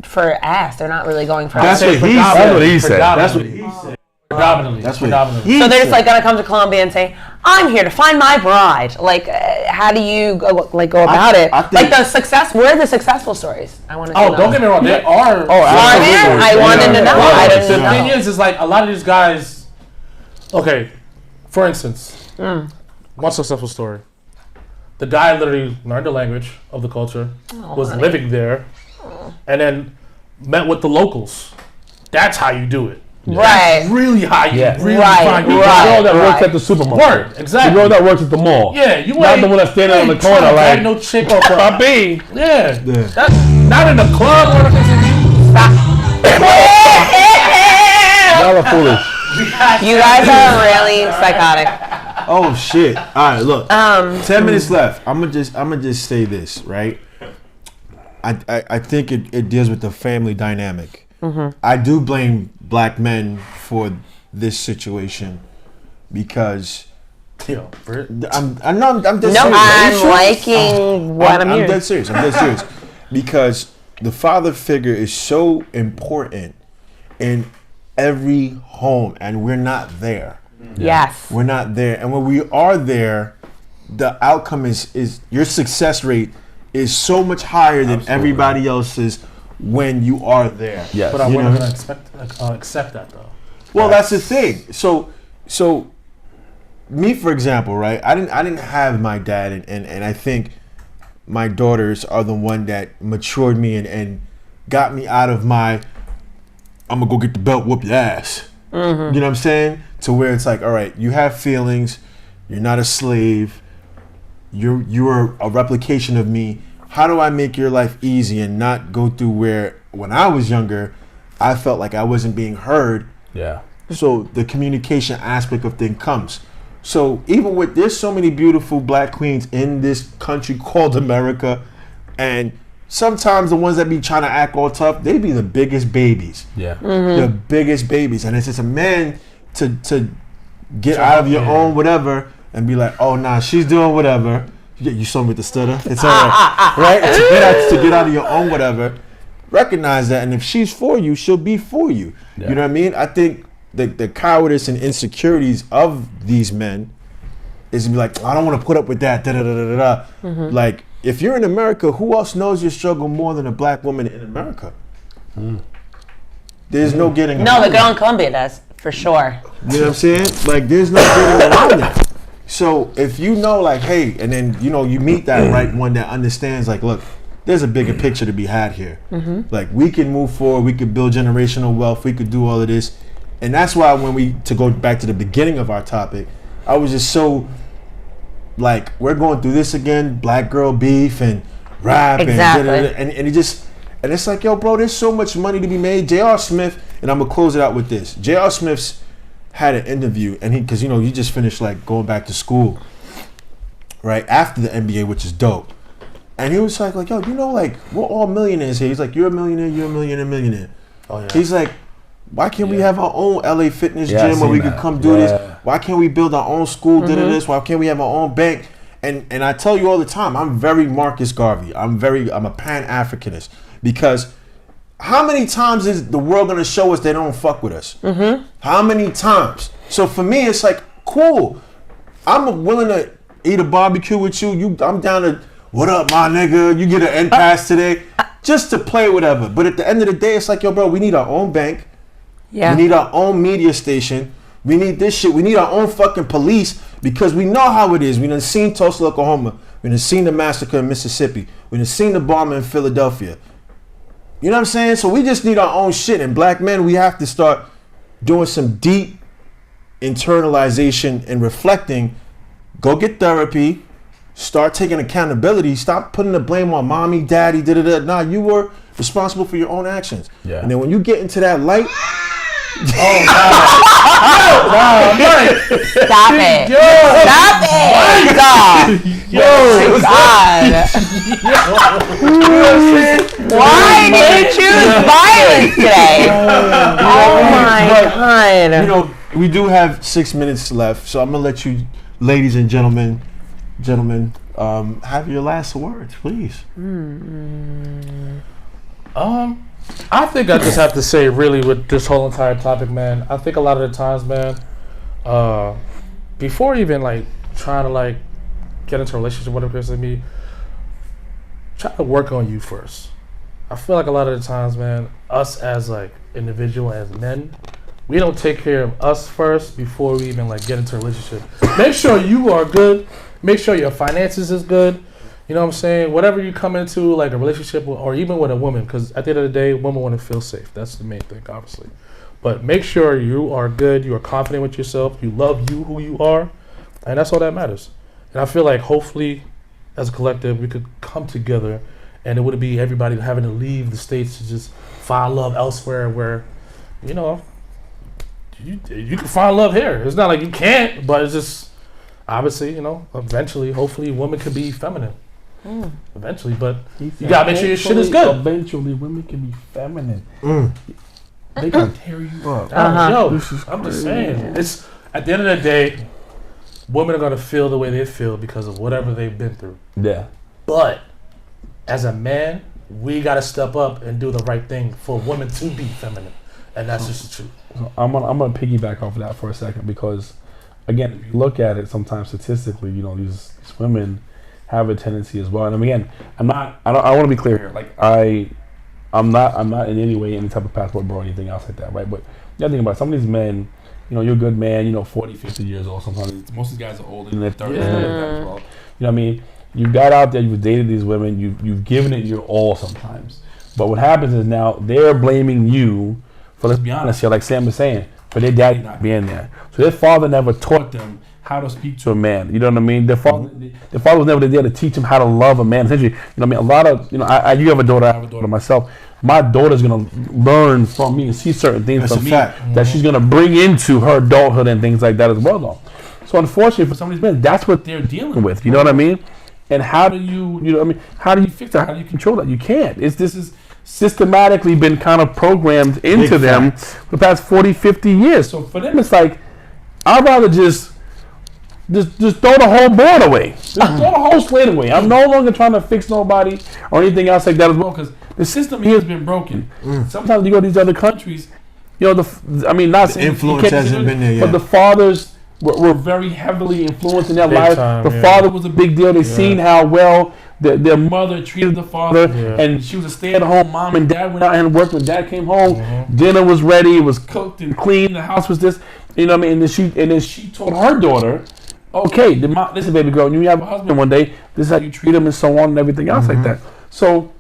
for ass. They're not really going for. That's ass. what he said. That's what he said. That's what he said. Predominantly. That's what predominantly. So they're just like gonna come to Colombia and say, "I'm here to find my bride." Like, how do you go about it? I think- Like the success. Where are the successful stories? I want to. Oh, don't get me wrong. There are. Are there? I wanted to know. I didn't The know. thing is like a lot of these guys. Okay, for instance, one successful story. The guy literally learned the language of the culture, was honey. living there, and then met with the locals. That's how you do it. Right. Really how you really Right, find The right. girl that works at the supermarket. Word, exactly. The girl that works at the mall. Yeah, you Not the one that's standing on the corner like, no chick or papi. Yeah. Yeah. That's not in the club or Y'all are foolish. You guys are really psychotic. Oh shit! All right, look. 10 minutes left. I'm gonna just say this, right? I think it deals with the family dynamic. I do blame black men for this situation because Yo, Brit. I'm dead No, serious. I'm liking what I'm I'm hearing. dead serious. I'm dead serious because the father figure is so important in every home, and we're not there. Yes. We're not there, and when we are there, the outcome is your success rate is so much higher than everybody else's when you are there. Yes. But I You wouldn't know? accept that though. Well, that's the thing. So me, for example, right? I didn't have my dad, and I think my daughters are the one that matured me and got me out of my I'm gonna go get the belt, whoop your ass. You know what I'm saying? To where it's like, all right, you have feelings, you're not a slave, you're a replication of me. How do I make your life easy and not go through where when I was younger, I felt like I wasn't being heard. Yeah. So the communication aspect of thing comes. So even with there's so many beautiful black queens in this country called America, and sometimes the ones that be trying to act all tough, they be the biggest babies. Yeah. The biggest babies. And it's just a man to get out of your own whatever and be like, oh nah, she's doing whatever. You saw me with the stutter. It's all right. Right? To get out of your own whatever. Recognize that, and if she's for you, she'll be for you. Yeah. You know what I mean? I think the cowardice and insecurities of these men is to be like, I don't want to put up with that. Da, da, da, da, da. Like, if you're in America, who else knows your struggle more than a black woman in America? There's no getting around No, the girl that. in Colombia does, for sure. You know what I'm saying? Like, there's no getting around that. So if you know, like, hey, and then, you know, you meet that right one that understands, like, look, there's a bigger picture to be had here. Like, we can move forward, we could build generational wealth, we could do all of this. And that's why to go back to the beginning of our topic, I was just so, like, we're going through this again, black girl beef and rap Exactly. and it just, and it's like, yo, bro, there's so much money to be made. J.R. Smith, and I'm gonna close it out with this. J.R. Smith's had an interview, and because you know, you just finished like going back to school, right after the NBA, which is dope. And he was like, yo, you know, like, we're all millionaires here. He's like, you're a millionaire, millionaire. Oh yeah. He's like, why can't we have our own LA fitness Yeah, I gym where seen we that. could come do Yeah. this? Why can't we build our own school, this? Why can't we have our own bank? And I tell you all the time, I'm very Marcus Garvey. I'm a Pan-Africanist, because how many times is the world gonna show us they don't fuck with us? How many times? So for me, it's like, cool. I'm willing to eat a barbecue with you. I'm down to, what up, my nigga? You get an end pass today, just to play whatever. But at the end of the day, it's like, yo, bro, we need our own bank. Yeah. We need our own media station. We need this shit. We need our own fucking police, because we know how it is. We done seen Tulsa, Oklahoma. We done seen the massacre in Mississippi. We done seen the bomb in Philadelphia. You know what I'm saying? So we just need our own shit. And black men, we have to start doing some deep internalization and reflecting. Go get therapy. Start taking accountability. Stop putting the blame on mommy, daddy, da-da-da. Nah, you were responsible for your own actions. Yeah. And then when you get into that light, Stop it. Stop it. God. Why did you choose violence today? Oh my God. you know, we do have 6 minutes left, so I'm gonna let you, ladies and gentlemen, have your last words, please. I think I just have to say, really, with this whole entire topic, man, I think a lot of the times, man, before even like trying to like get into a relationship, whatever it is to me, try to work on you first. I feel like a lot of the times, man, us as like individual, as men, we don't take care of us first before we even like get into a relationship. Make sure you are good. Make sure your finances is good. You know what I'm saying? Whatever you come into, like a relationship with, or even with a woman, because at the end of the day, women want to feel safe. That's the main thing, obviously. But make sure you are good, you are confident with yourself, you love you who you are, and that's all that matters. And I feel like hopefully, as a collective, we could come together, and it wouldn't be everybody having to leave the States to just find love elsewhere where, you know, you can find love here. It's not like you can't, but it's just, obviously, you know, eventually, hopefully, women could be feminine. Eventually, but you gotta make sure your shit is good. Eventually, women can be feminine. They can tear you up. Yo, I'm just saying, it's at the end of the day, women are gonna feel the way they feel because of whatever they've been through. Yeah. But as a man, we gotta step up and do the right thing for women to be feminine, and that's just the truth. So I'm gonna piggyback off of that for a second, because again, if you look at it, sometimes statistically, you know, these women have a tendency as well. And again, I want to be clear here. Like I'm not in any way any type of passport bro or anything else like that, right? But you gotta think about it. Some of these men you're a good man, 40, 50 years old. Sometimes most of these guys are older in their 30s. As well. You know what I mean? You got out there, you've dated these women, you've given it your all sometimes. But what happens is now they're blaming you for, let's be honest here, like Sam was saying, for their daddy not being there. So their father never taught them how to speak to a man. You know what I mean? Their father was never there to teach them how to love a man. Essentially, you know what I mean? A lot of, you have a daughter, I have a daughter myself. My daughter's going to learn from me and see certain things from me that she's going to bring into her adulthood and things like that as well, though. So unfortunately, for some of these men, that's what they're dealing with. You know what I mean? And how do you how do you fix that? How do you control that? You can't. This is systematically been kind of programmed into them for the past 40, 50 years. So for them, it's like, I'd rather just throw the whole board away. Just throw the whole slate away. I'm no longer trying to fix nobody or anything else like that as well, because the system here has been broken. Sometimes you go to these other countries, not the influence hasn't been there yet. But the fathers were very heavily influenced in their lives. The father was a big deal. They seen how well their mother treated the father, and she was a stay-at-home mom, and dad went out and worked. When dad came home, dinner was ready, it was cooked and clean, the house was this, you know what I mean? And then she told her daughter, okay, listen, baby girl, when you have a husband one day, this is how you treat him, and so on and everything else like that. So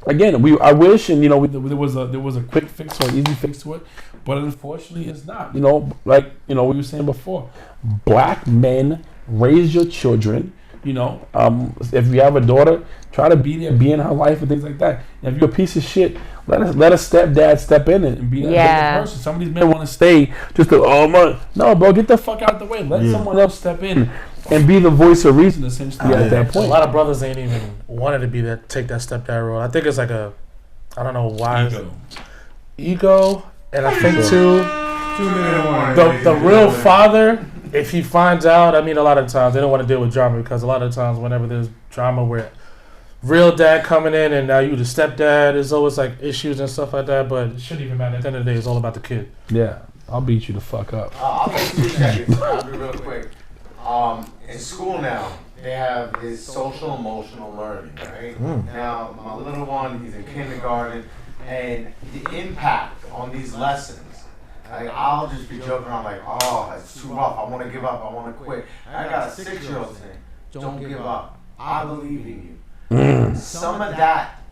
again, I wish, and there was a quick fix or an easy fix to it, but unfortunately it's not. Like we were saying before, black men raise your children. If you have a daughter, try to be there, be in her life and things like that. And if you're a piece of shit, let a stepdad step in and be that person. Some of these men want to stay just no, bro, get the fuck out the way. Let someone else step in and be the voice of reason, essentially, at that point. A lot of brothers ain't even wanted to take that stepdad role. I think it's like I don't know why. Ego, and I think too, the real father, if he finds out, a lot of times they don't want to deal with drama, because a lot of times whenever there's drama where real dad coming in and now you the stepdad, there's always like issues and stuff like that, but it shouldn't even matter. At the end of the day, it's all about the kid. Yeah, I'll beat you the fuck up. I'll take 2 seconds. I'll be real quick. In school now, they have this social emotional learning, right? Now, my little one, he's in kindergarten, and the impact on these lessons, I'll just be joking around like, oh, it's too rough, I want to give up, I want to quit. I got a 6-year-old saying, don't give up, I believe in you. Some of that,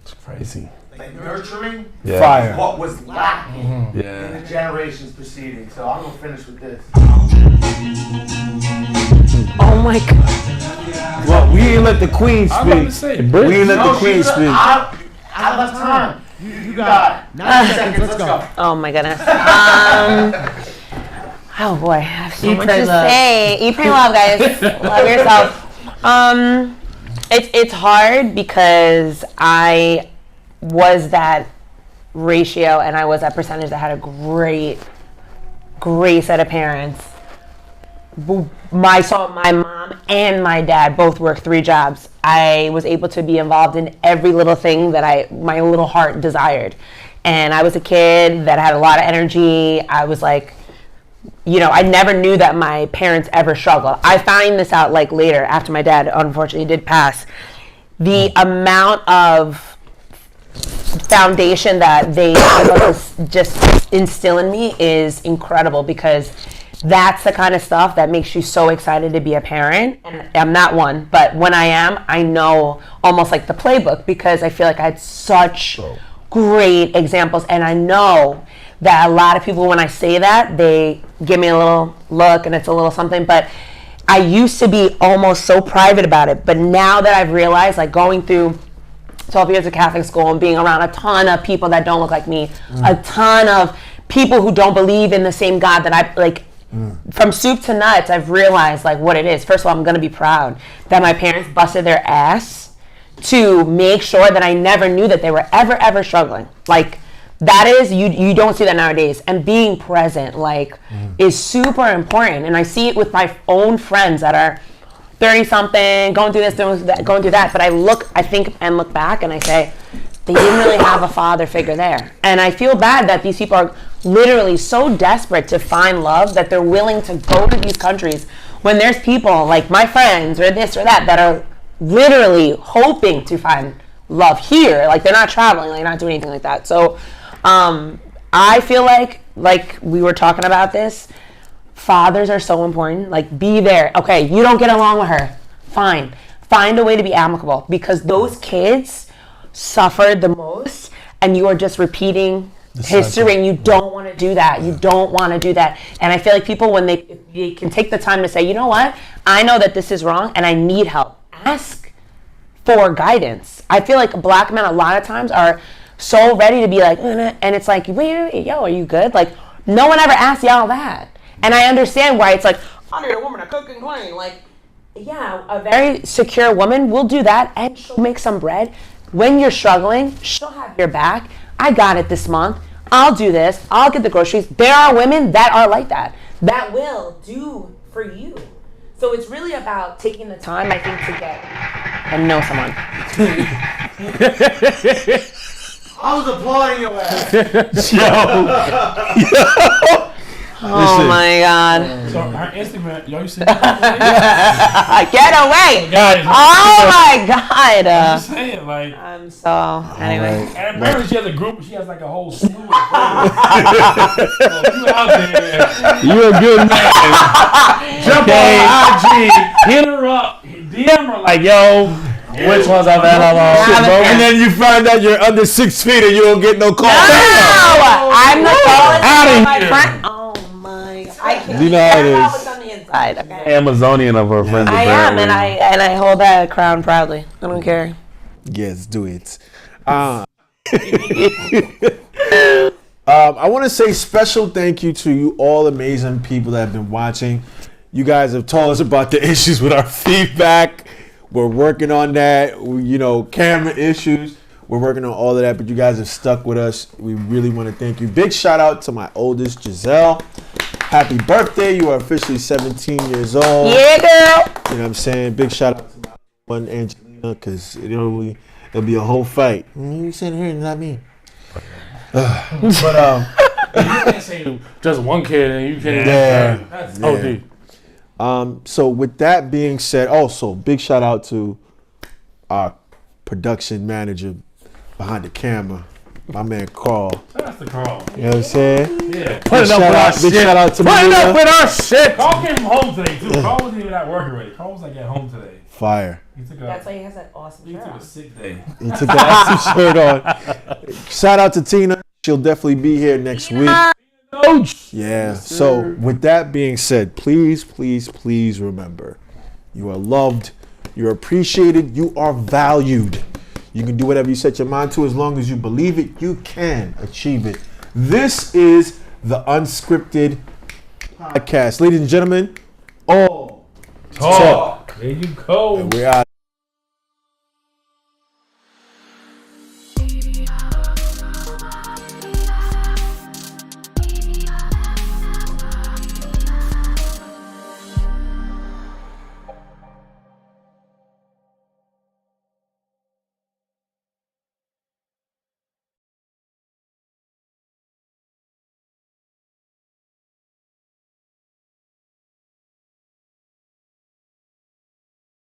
it's crazy. Nurturing, Fire. what was lacking in the generations preceding. So I'm going to finish with this. Oh my God. Well, we ain't let the queen speak. I'm about to say, We ain't let the queen speak. I left time. You got 9 seconds. Let's go. Oh my goodness. Oh boy, I have so much to say. Eat, pray, love, guys. Love yourself. It's hard because I was that ratio and I was that percentage that had a great set of parents. My mom and my dad both worked 3 jobs. I was able to be involved in every little thing that my little heart desired. And I was a kid that had a lot of energy. I was like, I never knew that my parents ever struggled. I found this out later after my dad unfortunately did pass. The amount of foundation that they able to just instill in me is incredible, because that's the kind of stuff that makes you so excited to be a parent. And I'm not one, but when I am, I know almost like the playbook, because I feel like I had such great examples. And I know that a lot of people, when I say that, they give me a little look and it's a little something, but I used to be almost so private about it. But now that I've realized, going through 12 years of Catholic school and being around a ton of people that don't look like me, a ton of people who don't believe in the same God that I from soup to nuts, I've realized what it is. First of all, I'm going to be proud that my parents busted their ass to make sure that I never knew that they were ever struggling. That is, you don't see that nowadays. And being present, is super important. And I see it with my own friends that are 30-something, going through this, going through that. But I look back and I say, they didn't really have a father figure there. And I feel bad that these people are literally so desperate to find love that they're willing to go to these countries when there's people like my friends or this or that are literally hoping to find love here. They're not traveling, they're not doing anything like that. So I feel like like we were talking about this, fathers are so important. Like, be there. Okay, you don't get along with her. Fine. Find a way to be amicable, because those kids suffered the most, and you are just repeating history, and you don't want to do that. You don't want to do that. And I feel like people, when they can take the time to say, you know what, I know that this is wrong and I need help. Ask for guidance. I feel like black men a lot of times are so ready to be like, and it's like, wait, yo, are you good? Like, no one ever asks y'all that. And I understand why it's like, I need a woman to cook and clean. Like, yeah, a very secure woman will do that, and she'll make some bread. When you're struggling, she'll have your back. I got it this month. I'll do this. I'll get the groceries. There are women that are like that will do for you. So it's really about taking the time, I think, to get and know someone. I was applauding your ass. Oh my God. So her Instagram, yo, you see? Get away. Guys, Oh my God. I'm just saying, like. I'm so, anyway. And apparently she has a group, she has like a whole slew of friends. So you out there. You're a good man. Jump on IG, hit her up, DM her like, yo, which ones I've had And then you find out you're under 6 feet and you don't get no call. No! I'm the tallest Outta of my here. friend. Oh my! I can't. You know how it is. What's on the inside? Okay. Amazonian of her friends. I am, apparently. and I hold that crown proudly. I don't care. Yes, do it. I want to say special thank you to you all amazing people that have been watching. You guys have told us about the issues with our feedback. We're working on that. Camera issues. We're working on all of that, but you guys have stuck with us. We really want to thank you. Big shout out to my oldest, Giselle. Happy birthday. You are officially 17 years old. Yeah, girl. You know what I'm saying? Big shout out to my one, Angelina, because it'll be a whole fight. You sitting here and not me. But You can't say just one kid and you can't. Yeah. That's Yeah. OD. So with that being said, also big shout out to our production manager behind the camera, my man Carl. That's the Carl. You know what I'm saying? Yeah. Put it up with our Big shit. shout out to Put it up Marina. with our shit. Carl came home today too. Carl wasn't even at work already. Carl was like at home today. Fire. He took That's why he has that awesome he shirt took on. a sick day. He took the awesome shirt on. Shout out to Tina. She'll definitely be here next week. Coach. Yeah. So with that being said, please, please, please remember, you are loved, you're appreciated, you are valued. You can do whatever you set your mind to as long as you believe it. You can achieve it. This is the Unscripted Podcast. Ladies and gentlemen, all Talk. There you go. we're out.